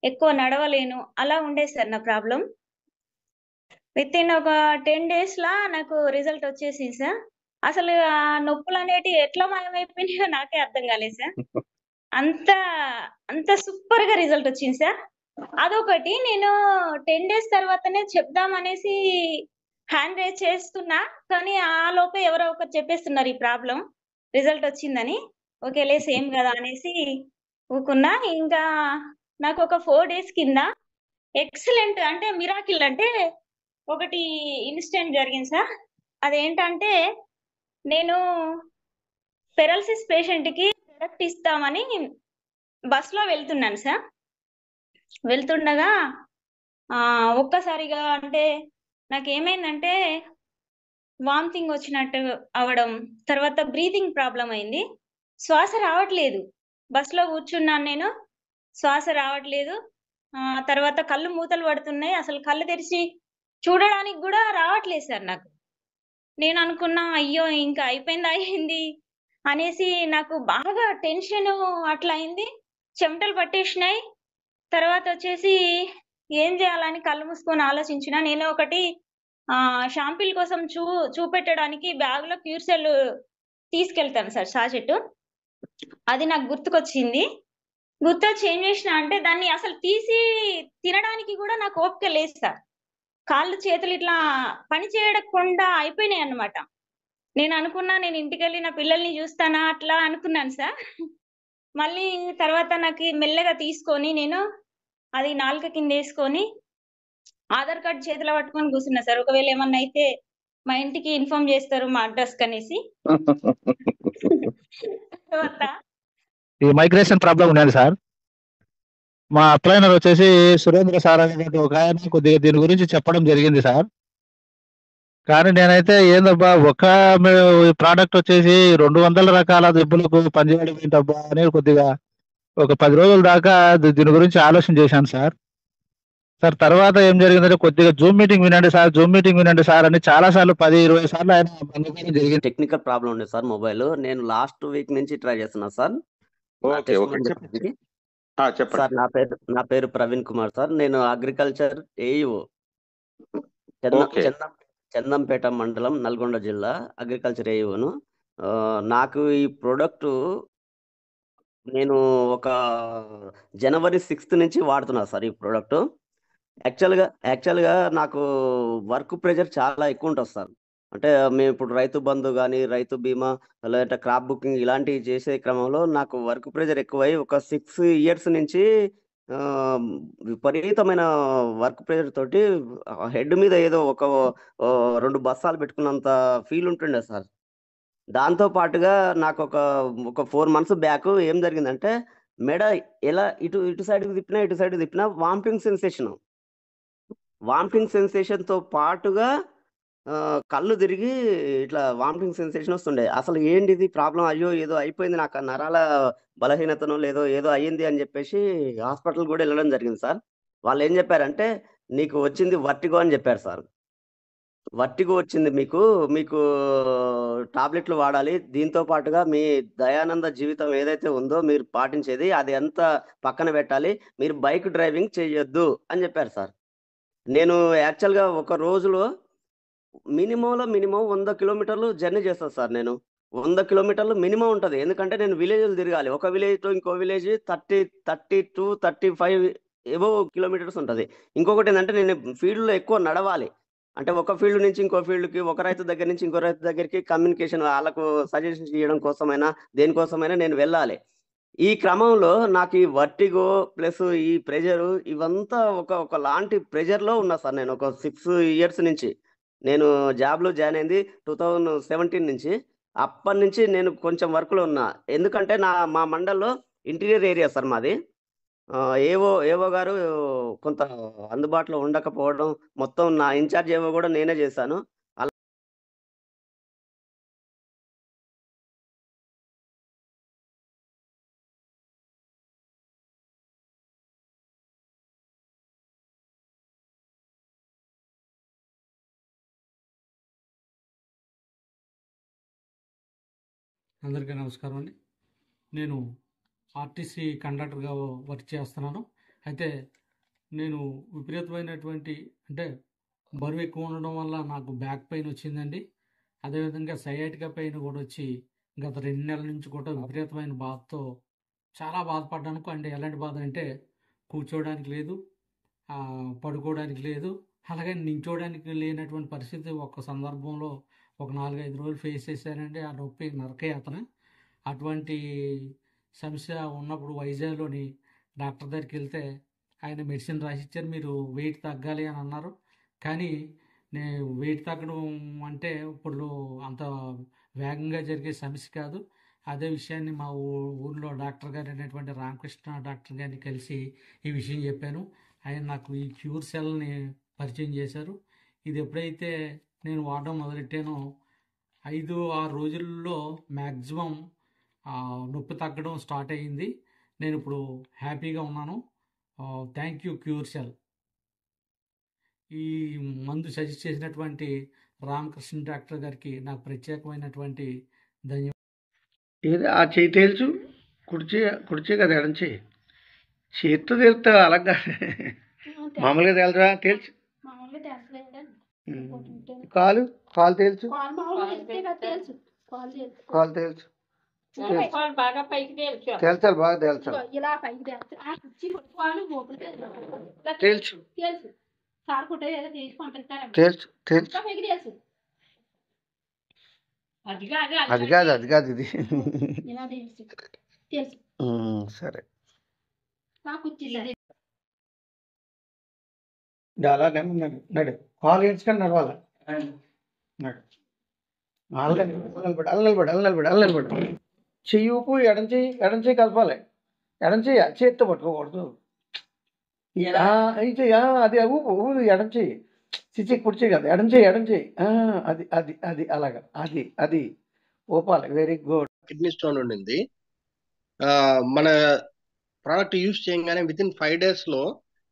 ఎక్కువ నడవలేను, అలా ఉండేది సార్ నా ప్రాబ్లం. విత్ ఇన్ ఒక 10 days లా నాకు రిజల్ట్ వచ్చేసింది సార్. అసలు ఆ నొప్పులు అనేటివి ఎట్లా మాయమైపోయినాయో నాకే అర్థం కాలేదు సార్. అంత అంత సూపర్ గా రిజల్ట్ వచ్చింది సార్. అదొకటి. నేను 10 days తర్వాతనే చెప్దామనేసి హ్యాండ్ రేజ్ చేస్తున్నా, కానీ ఆ లోపే ఎవరో ఒకరు చెప్పేస్తున్నారు ఈ ప్రాబ్లం రిజల్ట్ వచ్చిందని. ఓకేలే సేమ్ కదా అనేసి ఊకున్నా. ఇంకా నాకు ఒక 4 days కింద ఎక్సలెంట్ అంటే మిరాకిల్ అంటే ఒకటి ఇన్సిడెంట్ జరిగింది సార్. అదేంటంటే నేను పెరాలసిస్ పేషెంట్కి డైరెక్ట్ ఇస్తామని బస్లో వెళ్తున్నాను సార్. వెళ్తుండగా ఒక్కసారిగా అంటే నాకేమైందంటే వామిటింగ్ వచ్చినట్టు అవడం, తర్వాత బ్రీతింగ్ ప్రాబ్లం అయింది. శ్వాస రావట్లేదు. బస్లో కూర్చున్నాను నేను, శ్వాస రావట్లేదు. తర్వాత కళ్ళు మూతలు పడుతున్నాయి. అసలు కళ్ళు తెరిచి చూడడానికి కూడా రావట్లేదు సార్ నాకు. నేను అనుకున్నా అయ్యో ఇంకా అయింది అనేసి నాకు బాగా టెన్షన్ అట్లా అయింది. చెమటలు పట్టేసినాయి. తర్వాత వచ్చేసి ఏం చేయాలని కళ్ళు మూసుకొని ఆలోచించిన. నేను ఒకటి షాంపిల్ కోసం చూపెట్టడానికి బ్యాగ్లో క్యూర్సెల్ తీసుకెళ్తాను సార్ సాచెట్టు. అది నాకు గుర్తుకొచ్చింది. గుర్తొచ్చి ఏం చేసిన అంటే దాన్ని అసలు తీసి తినడానికి కూడా నాకు ఓపిక లేదు సార్. కాళ్ళు చేతులు ఇట్లా పని చేయకుండా అయిపోయినాయి అన్నమాట. నేను అనుకున్నా నేను ఇంటికి వెళ్ళి నా పిల్లల్ని చూస్తానా అట్లా అనుకున్నాను సార్. మళ్ళీ తర్వాత నాకు మెల్లగా తీసుకొని నేను అది నాలుక కింద వేసుకొని ఆధార్ కార్డు చేతిలో పట్టుకొని కూర్చున్నా సార్. ఒకవేళ ఏమన్నా అయితే మా ఇంటికి ఇన్ఫార్మ్ చేస్తారు మా అడ్రస్ కనేసి. తర్వాత ఈ మైగ్రేషన్ ప్రాబ్లం ఉన్నది సార్. మా అప్లైనర్ వచ్చేసి సురేంద్ర సార్ అనేటువంటి ఒక ఆయన కొద్దిగా దీని గురించి చెప్పడం జరిగింది సార్. కానీ నేనైతే ఏందబ్బా ఒక ప్రోడక్ట్ వచ్చేసి 200 రకాల జబ్బులకు పనిచేయడం ఏంటబ్బా అని కొద్దిగా ఒక 10 రోజుల దాకా దీని గురించి ఆలోచన చేశాను సార్. తర్వాత ఏం జరిగిందంటే కొద్దిగా జూమ్ మీటింగ్ వినండి సార్ అని చాలాసార్లు 10-20 సార్లు ఆయన అందుకని జరిగింది. టెక్నికల్ ప్రాబ్లం ఉంది సార్ మొబైల్. నేను లాస్ట్ వీక్ నుంచి ట్రై చేస్తున్నా సార్. సార్ నా పేరు ప్రవీణ్ కుమార్ సార్. నేను అగ్రికల్చర్ ఏఈఓ, చందంపేట మండలం, నల్గొండ జిల్లా అగ్రికల్చర్ ఏఈఓను. నాకు ఈ ప్రోడక్ట్ నేను ఒక January 6th నుంచి వాడుతున్నా సార్ ఈ ప్రోడక్ట్. యాక్చువల్గా నాకు వర్క్ ప్రెషర్ చాలా ఎక్కువ ఉంటుంది సార్. అంటే మేము ఇప్పుడు రైతు బంధు కానీ, రైతు బీమా, లేదంటే క్రాప్ బుకింగ్ ఇలాంటివి చేసే క్రమంలో నాకు వర్క్ ప్రెషర్ ఎక్కువై ఒక 6 years నుంచి విపరీతమైన వర్క్ ప్రెషర్ తోటి హెడ్ మీద ఏదో ఒక 2 బస్తాలు పెట్టుకున్నంత ఫీల్ ఉంటుండే సార్. దాంతో పాటుగా నాకు ఒక 4 months బ్యాక్ ఏం జరిగిందంటే మెడ ఎలా ఇటు సైడ్కి తిప్పినా వామిటింగ్ సెన్సేషన్తో పాటుగా కళ్ళు తిరిగి ఇట్లా వామిటింగ్ సెన్సేషన్ వస్తుండే. అసలు ఏంటిది ప్రాబ్లం, అయ్యో ఏదో అయిపోయింది నాకు, నరాల బలహీనతను ఏదో అయ్యింది అని చెప్పేసి హాస్పిటల్ కూడా వెళ్ళడం జరిగింది సార్. వాళ్ళు ఏం చెప్పారంటే నీకు వచ్చింది వర్టిగో అని చెప్పారు సార్. వర్టిగో వచ్చింది మీకు టాబ్లెట్లు వాడాలి, దీంతో పాటుగా మీ దయానంద జీవితం ఏదైతే ఉందో మీరు పాటించేది అది అంతా పక్కన పెట్టాలి, మీరు బైక్ డ్రైవింగ్ చేయొద్దు అని చెప్పారు సార్. నేను యాక్చువల్గా ఒక రోజులో మినిమం 100 kilometers జర్నీ చేస్తాను సార్. నేను 100 kilometers మినిమం ఉంటుంది. ఎందుకంటే నేను విలేజ్లు తిరగాలి. ఒక విలేజ్ తో ఇంకో విలేజ్ 30-35 kilometers ఉంటుంది. ఇంకొకటి ఏంటంటే నేను ఫీల్డ్లో ఎక్కువ నడవాలి. అంటే ఒక ఫీల్డ్ నుంచి ఇంకో ఫీల్డ్కి, ఒక రైతు దగ్గర నుంచి ఇంకో రైతు దగ్గరికి కమ్యూనికేషన్ వాళ్ళకు సజెషన్స్ ఇవ్వడం కోసమైనా దేనికోసమైనా నేను వెళ్ళాలి. ఈ క్రమంలో నాకు ఈ వర్టిగో ప్లస్ ఈ ప్రెషరు ఇవంతా ఒకలాంటి ప్రెషర్లో ఉన్నా సార్. నేను ఒక 6 ఇయర్స్ నుంచి నేను జాబ్లో జాయిన్ అయింది 2017 నుంచి. అప్పటి నుంచి నేను కొంచెం వర్క్లో ఉన్నా. ఎందుకంటే మా మండల్లో ఇంటీరియర్ ఏరియా సార్ మాది. ఏవో గారు కొంత అందుబాటులో ఉండకపోవడం, మొత్తం నా ఇన్ఛార్జ్ ఏవో కూడా నేనే చేశాను. అలా అందరికీ నమస్కారం అండి. నేను ఆర్టీసీ కండక్టర్గా వర్క్ చేస్తున్నాను. అయితే నేను విపరీతమైనటువంటి అంటే బరువు ఎక్కువ ఉండడం వల్ల నాకు బ్యాక్ పెయిన్ వచ్చిందండి. అదేవిధంగా సయాటికా పెయిన్ కూడా వచ్చి గత 2 నెలల నుంచి కూడా విపరీతమైన బాధతో చాలా బాధపడ్డాను. అంటే ఎలాంటి బాధ అంటే కూర్చోవడానికి లేదు, పడుకోవడానికి లేదు, అలాగే నించోవడానికి లేనటువంటి పరిస్థితి ఒక సందర్భంలో ఒక 4-5 రోజులు ఫేస్ చేశానండి. ఆ నొప్పి నరకయాతన. అటువంటి సమస్య ఉన్నప్పుడు వైజాగ్లోని డాక్టర్ దగ్గరికి వెళ్తే ఆయన మెడిసిన్ రాసిచ్చారు. మీరు వెయిట్ తగ్గాలి అని అన్నారు. కానీ నేను వెయిట్ తగ్గడం అంటే ఇప్పుడు అంత వేగంగా జరిగే సమస్య కాదు. అదే విషయాన్ని మా ఊర్లో డాక్టర్ గారు అయినటువంటి రామకృష్ణ డాక్టర్ గారిని కలిసి ఈ విషయం చెప్పాను. ఆయన నాకు ఈ క్యూర్ సెల్ని పరిచయం చేశారు. ఇది ఎప్పుడైతే నేను వాడడం మొదలెట్టానో 5-6 రోజుల్లో మ్యాక్సిమం నొప్పి తగ్గడం స్టార్ట్ అయ్యింది. నేను ఇప్పుడు హ్యాపీగా ఉన్నాను. Thank you cure cell. ఈ మందు సజెస్ట్ చేసినటువంటి రామకృష్ణ డాక్టర్ గారికి నాకు ప్రత్యేకమైనటువంటి ధన్యవాదాలు. ఏది ఆ చేయి తేల్చు, కుడిచే కదా ఎడం చేయి, చేత్తో తేలుతా అలాగా మామూలుగా తేల్చరా, తేల్చు. కాలు తేల్చు, కాలు తేల్చు, బాగా పైకి తేల్చు, తేల్చాలి, బాగా తేల్చాలి, ఇలా పైకి తేల్చు. ఆ కుర్చీ కొట్టుకోవాలి, మోపులు తేల్చు, తేల్చు. సార్ కుట్ట ఏదో చేసి పంపిస్తారు, తేల్చు, తేల్చు. పైకి తేల్చు. అది కాదు ఇది. ఇలా తేల్చు, తేల్చు. సరే, నా కుర్చీ సరే. అలా నడు, కాలు వేసుకొని నడవాలి, నడు. అల్ల నిలబడు. చెయ్యి ఊపు, ఎడం చెయ్యి కలపాలి. ఎడం చెయ్యి చేత్తో పట్టుకోకూడదు. అది ఊపు, ఎడం చెయ్యి, చిచ్చి కుర్చీ కాదు, ఎడం చెయ్యి. అది అలాగా, అది ఊపాలి. Very good. కిడ్నీ స్టోన్ ఉండింది. మన ప్రోడక్ట్ యూజ్ చేయగానే వితిన్ 5 days లో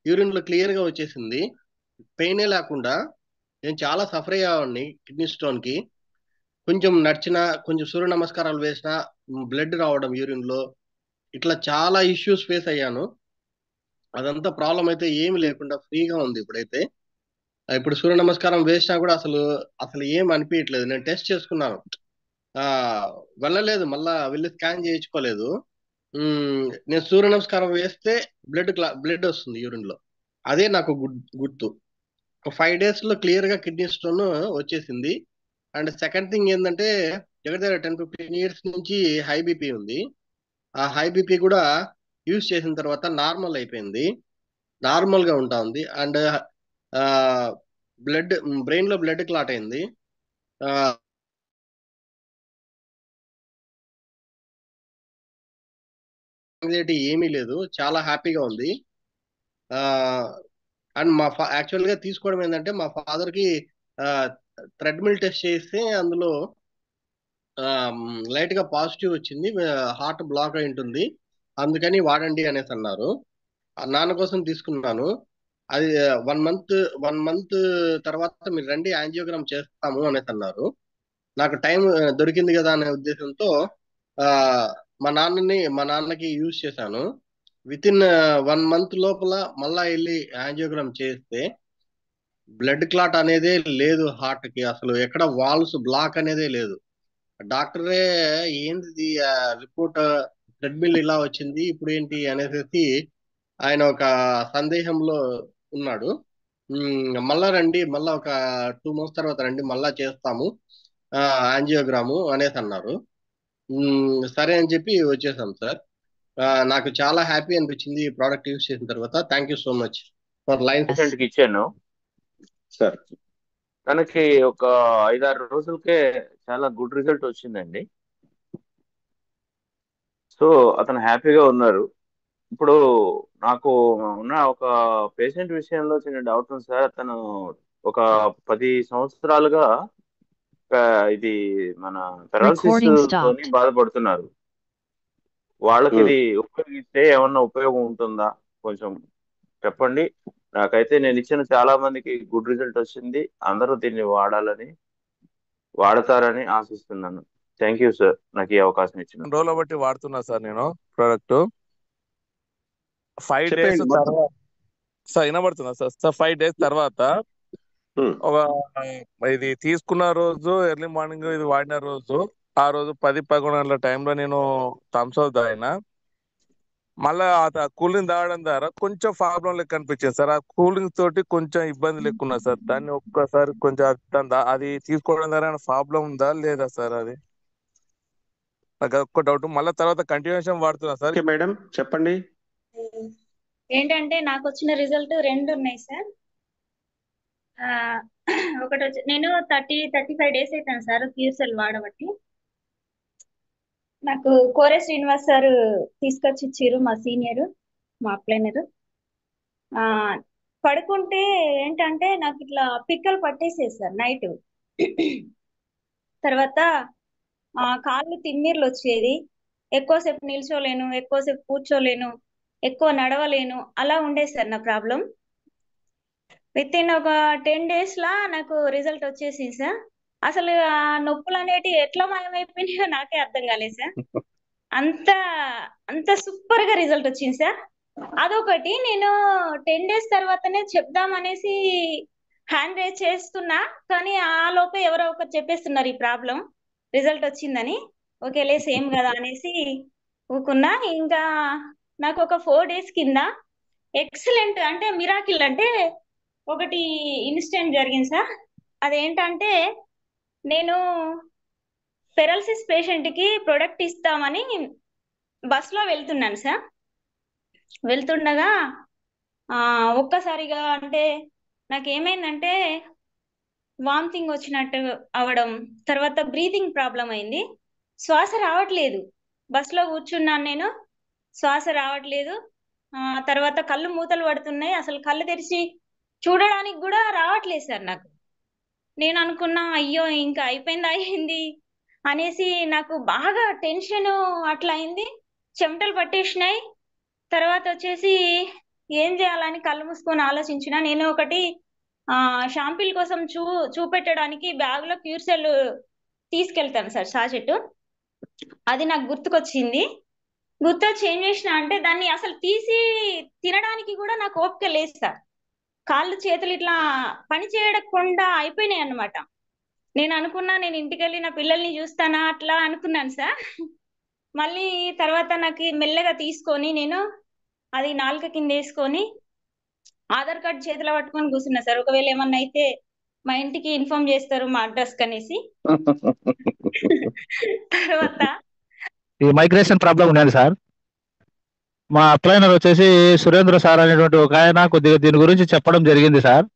యూరిన్ లో క్లియర్ గా వచ్చేసింది. పెయినే లేకుండా నేను చాలా సఫర్ అయ్యేవాడిని కిడ్నీ స్టోన్ కి. కొంచెం నడిచినా, కొంచెం సూర్య నమస్కారాలు వేసినా బ్లడ్ రావడం యూరిన్ లో, ఇట్లా చాలా ఇష్యూస్ ఫేస్ అయ్యాను. అదంతా ప్రాబ్లం అయితే ఏమి లేకుండా ఫ్రీగా ఉంది ఇప్పుడైతే. ఇప్పుడు సూర్య నమస్కారం వేసినా కూడా అసలు ఏం అనిపించట్లేదు. నేను టెస్ట్ చేసుకున్నాను, వెళ్ళలేదు, మళ్ళా వెళ్ళి స్కాన్ చేయించుకోలేదు. నేను సూర్య నమస్కారం వేస్తే బ్లడ్ వస్తుంది యూరిన్ లో. అదే నాకు గుర్తు. 5 days లో క్లియర్ గా కిడ్నీ స్టోన్ వచ్చేసింది. అండ్ సెకండ్ థింగ్ ఏంటంటే, దగ్గర 10-15 years నుంచి హై బీపీ ఉంది. ఆ హై బీపీ కూడా యూజ్ చేసిన తర్వాత నార్మల్ అయిపోయింది, నార్మల్ గా ఉంటా ఉంది. అండ్ బ్రెయిన్ లో బ్లడ్ క్లాట్ అయింది. యాంగ్జైటీ ఏమీ లేదు, చాలా హ్యాపీగా ఉంది. అండ్ యాక్చువల్ గా తీసుకోవడం ఏంటంటే, మా ఫాదర్ కి థ్రెడ్మిల్ టెస్ట్ చేస్తే అందులో లైట్ గా పాజిటివ్ వచ్చింది, హార్ట్ బ్లాక్ అయి ఉంటుంది, అందుకని వాడండి అనేసి అన్నారు. నాన్న కోసం తీసుకున్నాను. అది 1 month తర్వాత మీరు రండి యాంజియోగ్రామ్ చేస్తాము అనేసి అన్నారు. నాకు టైం దొరికింది కదా అనే ఉద్దేశంతో మా నాన్నకి యూజ్ చేశాను. వితిన్ 1 month లోపల మళ్ళా వెళ్ళి యాంజియోగ్రామ్ చేస్తే బ్లడ్ క్లాట్ అనేదే లేదు హార్ట్ కి. అసలు ఎక్కడ వాల్వ్స్ బ్లాక్ అనేదే లేదు. డాక్టరే ఏంది రిపోర్ట్, ట్రెడ్మిల్ ఇలా వచ్చింది, ఇప్పుడు ఏంటి అనేసి ఆయన ఒక సందేహంలో ఉన్నాడు. మళ్ళా రండి, మళ్ళా ఒక 2 months తర్వాత రండి, మళ్ళా చేస్తాము యాంజియోగ్రాము అనేసి అన్నారు. సరే అని చెప్పి వచ్చేసాం సార్. నాకు చాలా హ్యాపీ అనిపించింది ఈ ప్రోడక్ట్ యూస్ చేసిన తర్వాత. Thank you so much for line. పేషెంట్కి ఇచ్చాను సార్. తనకి ఒక 5-6 రోజులకే చాలా గుడ్ రిజల్ట్ వచ్చిందండి. సో అతను హ్యాపీగా ఉన్నారు. ఇప్పుడు నాకు ఉన్న ఒక పేషెంట్ విషయంలో చిన్న డౌట్ ఉంది సార్. అతను ఒక 10 సంవత్సరాలుగా ఇది మన పెరాలసిస్ Recording తోని stopped. బాధపడుతున్నారు. వాళ్ళకి ఇది ఉపయోగిస్తే ఏమన్నా ఉపయోగం ఉంటుందా కొంచెం చెప్పండి. నాకైతే నేను ఇచ్చిన చాలా మందికి గుడ్ రిజల్ట్ వచ్చింది. అందరూ దీన్ని వాడతారని ఆశిస్తున్నాను. థ్యాంక్ యూ సార్, నాకు ఈ అవకాశం ఇచ్చిన రోజుల బట్టి వాడుతున్నా సార్ నేను ప్రోడక్ట్. 5 days చెప్పండి మొత్తం. తర్వాత సార్ వినబడుతుందా సార్? 5 days తర్వాత ఒక ఇది తీసుకున్న రోజు ఎర్లీ మార్నింగ్ ఇది వాడిన రోజు ఆ రోజు 10-11 గంటల టైంలో నేను థమ్స్అప్ తాగినా. మళ్ళా ఆ కూలింగ్ తాగడం ద్వారా కొంచెం ప్రాబ్లం లెక్క అనిపించింది సార్. ఆ కూలింగ్ తోటి కొంచెం ఇబ్బంది లెక్క ఉన్నా సార్. దాన్ని ఒక్కసారి కొంచెం అది తీసుకోవడం ద్వారా ప్రాబ్లం ఉందా లేదా సార్? అది నాకు ఒక్క డౌట్. మళ్ళీ తర్వాత కంటిన్యూషన్ వాడుతున్నా సార్. ఓకే మేడం, చెప్పండి. ఏంటంటే నాకు వచ్చిన రిజల్ట్ 2 ఉన్నాయి సార్. ఒకటి వచ్చి నేను 35 days అవుతాను సార్ క్యూర్సెల్ వాడబట్టి. నాకు కోరే శ్రీనివాస్ సార్ తీసుకొచ్చి ఇచ్చారు, మా సీనియర్, మా అప్లైనర్. పడుకుంటే ఏంటంటే నాకు ఇట్లా పిక్కలు పట్టేసేది సార్ నైట్. తర్వాత కాళ్ళు తిమ్మిర్లు వచ్చేది. ఎక్కువసేపు నిల్చోలేను, ఎక్కువసేపు కూర్చోలేను, ఎక్కువ నడవలేను, అలా ఉండేది సార్ నా ప్రాబ్లం. విత్ ఇన్ ఒక 10 days లా నాకు రిజల్ట్ వచ్చేసింది సార్. అసలు ఆ నొప్పులు అనేటివి ఎట్లా మాయమైపోయినాయో నాకే అర్థం కాలేదు సార్. అంత అంత సూపర్ గా రిజల్ట్ వచ్చింది సార్. అదొకటి. నేను 10 days తర్వాతనే చెప్దామనేసి హ్యాండ్ రేజ్ చేస్తున్నా, కానీ ఆ లోపే ఎవరో ఒకరు చెప్పేస్తున్నారు ఈ ప్రాబ్లం రిజల్ట్ వచ్చిందని. ఓకేలే సేమ్ కదా అనేసి ఊకున్నా. ఇంకా నాకు ఒక 4 days కింద ఎక్సలెంట్ అంటే మిరాకిల్ అంటే ఒకటి ఇన్సిడెంట్ జరిగింది సార్. అదేంటంటే నేను పెరాలసిస్ పేషెంట్ కి ప్రొడక్ట్ ఇస్తామని బస్ లో వెళ్తున్నాను సార్. వెళ్తుండగా ఒక్కసారిగా అంటే నాకేమైందంటే వామిటింగ్ వచ్చినట్టు అవడం, తర్వాత బ్రీతింగ్ ప్రాబ్లం అయింది. శ్వాస రావట్లేదు. బస్ లో కూర్చున్నాను నేను, శ్వాస రావట్లేదు. తర్వాత కళ్ళు మూతలు పడుతున్నాయి. అసలు కళ్ళు తెరిచి చూడడానికి కూడా రావట్లేదు సార్ నాకు. నేను అనుకున్నా అయ్యో ఇంకా అయింది అనేసి నాకు బాగా టెన్షన్ అట్లా అయింది. చెమటలు పట్టేసినాయి. తర్వాత వచ్చేసి ఏం చేయాలని కళ్ళు మూసుకొని ఆలోచించిన. నేను ఒకటి షాంపిల్ కోసం చూపెట్టడానికి బ్యాగ్ లో క్యూర్సెల్ తీసుకెళ్తాను సార్, సాచెట్. అది నాకు గుర్తుకొచ్చింది. గుర్తొచ్చి ఏం చేసిన అంటే దాన్ని అసలు తీసి తినడానికి కూడా నాకు ఓపిక లేదు సార్. కాళ్ళు చేతులు ఇట్లా పని చేయకుండా అయిపోయినాయి అన్నమాట. నేను అనుకున్నా నేను ఇంటికి వెళ్ళి నా పిల్లల్ని చూస్తానా అట్లా అనుకున్నాను సార్. మళ్ళీ తర్వాత నాకు మెల్లగా తీసుకొని నేను అది నాలుక కింద వేసుకొని ఆధార్ కార్డు చేతిలో పట్టుకొని కూర్చున్నా సార్. ఒకవేళ ఏమన్నా అయితే మా ఇంటికి ఇన్ఫార్మ్ చేస్తారు మా అడ్రస్ కనేసి. తర్వాత ఈ మైగ్రేషన్ ప్రాబ్లం ఉన్నది సార్. మా అప్లైనర్ వచ్చేసి సురేంద్ర సార్ అనేటువంటి ఒక ఆయన కొద్దిగా దీని గురించి చెప్పడం జరిగింది సార్.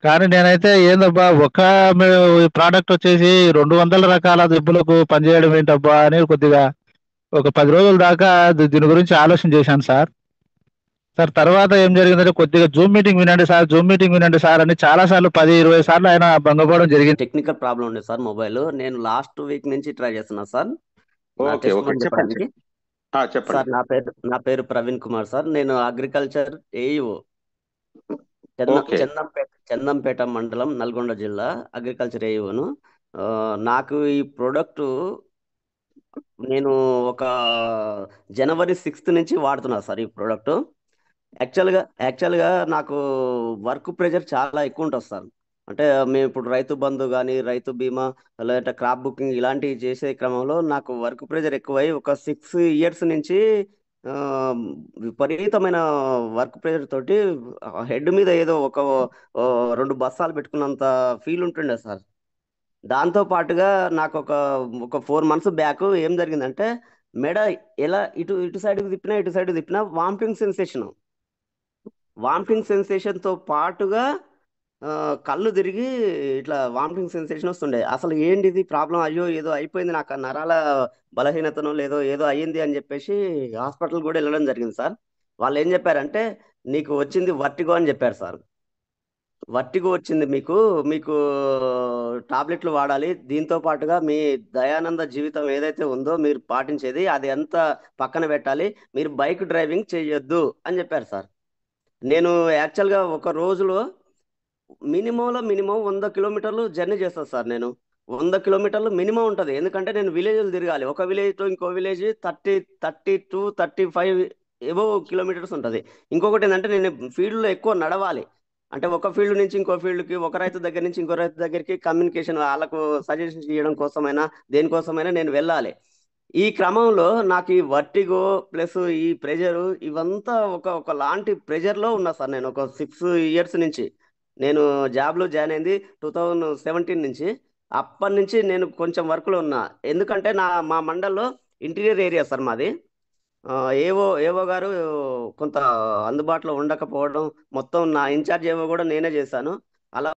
కానీ నేనైతే ఏందబ్బా ఒక ప్రోడక్ట్ వచ్చేసి 200 రకాల జబ్బులకు పనిచేయడం ఏంటబ్బా అని కొద్దిగా ఒక 10 రోజుల దాకా దీని గురించి ఆలోచన చేశాను సార్. తర్వాత ఏం జరిగిందంటే కొద్దిగా జూమ్ మీటింగ్ వినండి సార్ అని చాలా సార్లు 10-20 సార్లు ఆయన భంగపడడం జరిగింది. టెక్నికల్ ప్రాబ్లం ఉంది సార్ మొబైల్. నేను లాస్ట్ వీక్ నుంచి ట్రై చేస్తున్నా సార్. ఓకే ఓకే, చెప్పండి సార్ నా పేరు ప్రవీణ్ కుమార్ సార్. నేను అగ్రికల్చర్ ఏఈఓ, చందంపేట మండలం, నల్గొండ జిల్లా అగ్రికల్చర్ ఏఈఓను. నాకు ఈ ప్రోడక్ట్ నేను ఒక January 6th నుంచి వాడుతున్నా సార్ ఈ ప్రోడక్ట్. యాక్చువల్గా నాకు వర్క్ ప్రెషర్ చాలా ఎక్కువ ఉంటుంది సార్. అంటే మేము ఇప్పుడు రైతు బంధు కానీ, రైతు బీమా, లేదంటే క్రాప్ బుకింగ్ ఇలాంటివి చేసే క్రమంలో నాకు వర్క్ ప్రెషర్ ఎక్కువై ఒక 6 years నుంచి ఆ, విపరీతమైన వర్క్ ప్రెషర్ తోటి హెడ్ మీద ఏదో ఒక 2 బస్తాలు పెట్టుకున్నంత ఫీల్ ఉంటుండే సార్. దాంతో పాటుగా నాకు ఒక 4 months బ్యాక్ ఏం జరిగిందంటే మెడ ఎలా ఇటు ఇటు సైడ్కి తిప్పినా ఇటు సైడ్ తిప్పినా వామిటింగ్ సెన్సేషన్తో పాటుగా కళ్ళు తిరిగి ఇట్లా వామిటింగ్ సెన్సేషన్ వస్తుండే. అసలు ఏంటి ఇది ప్రాబ్లం, అయ్యో ఏదో అయిపోయింది నాకు, ఆ నరాల బలహీనతనో ఏదో అయ్యింది అని చెప్పేసి హాస్పిటల్ కూడా వెళ్ళడం జరిగింది సార్. వాళ్ళు ఏం చెప్పారంటే నీకు వచ్చింది వర్టిగో అని చెప్పారు సార్. వర్టిగో వచ్చింది మీకు మీకు టాబ్లెట్లు వాడాలి, దీంతో పాటుగా మీ దయానంద జీవితం ఏదైతే ఉందో మీరు పాటించేది అది అంతా పక్కన పెట్టాలి, మీరు బైక్ డ్రైవింగ్ చేయొద్దు అని చెప్పారు సార్. నేను యాక్చువల్గా ఒక రోజులో మినిమం 100 kilometers జర్నీ చేస్తాను సార్. నేను 100 kilometers మినిమం ఉంటుంది, ఎందుకంటే నేను విలేజ్లు తిరగాలి. ఒక విలేజ్ తో ఇంకో విలేజ్ 30-35 ఏవో కిలోమీటర్స్ ఉంటుంది. ఇంకొకటి ఏంటంటే నేను ఫీల్డ్లో ఎక్కువ నడవాలి, అంటే ఒక ఫీల్డ్ నుంచి ఇంకో ఫీల్డ్కి, ఒక రైతు దగ్గర నుంచి ఇంకో రైతు దగ్గరికి కమ్యూనికేషన్, వాళ్ళకు సజెషన్ చేయడం కోసమైనా దేనికోసమైనా నేను వెళ్ళాలి. ఈ క్రమంలో నాకు ఈ వర్టిగో ప్లస్ ఈ ప్రెజరు ఇవంతా ఒకలాంటి ప్రెజర్లో ఉన్నా సార్. నేను ఒక 6 years నుంచి, నేను జాబ్లో జాయిన్ అయింది 2017 నుంచి. అప్పటి నుంచి నేను కొంచెం వర్క్లో ఉన్నా, ఎందుకంటే మా మండల్లో ఇంటీరియర్ ఏరియా సార్ మాది. ఏవో గారు కొంత అందుబాటులో ఉండకపోవడం, మొత్తం నా ఇన్ఛార్జ్ ఏవో కూడా నేనే చేశాను.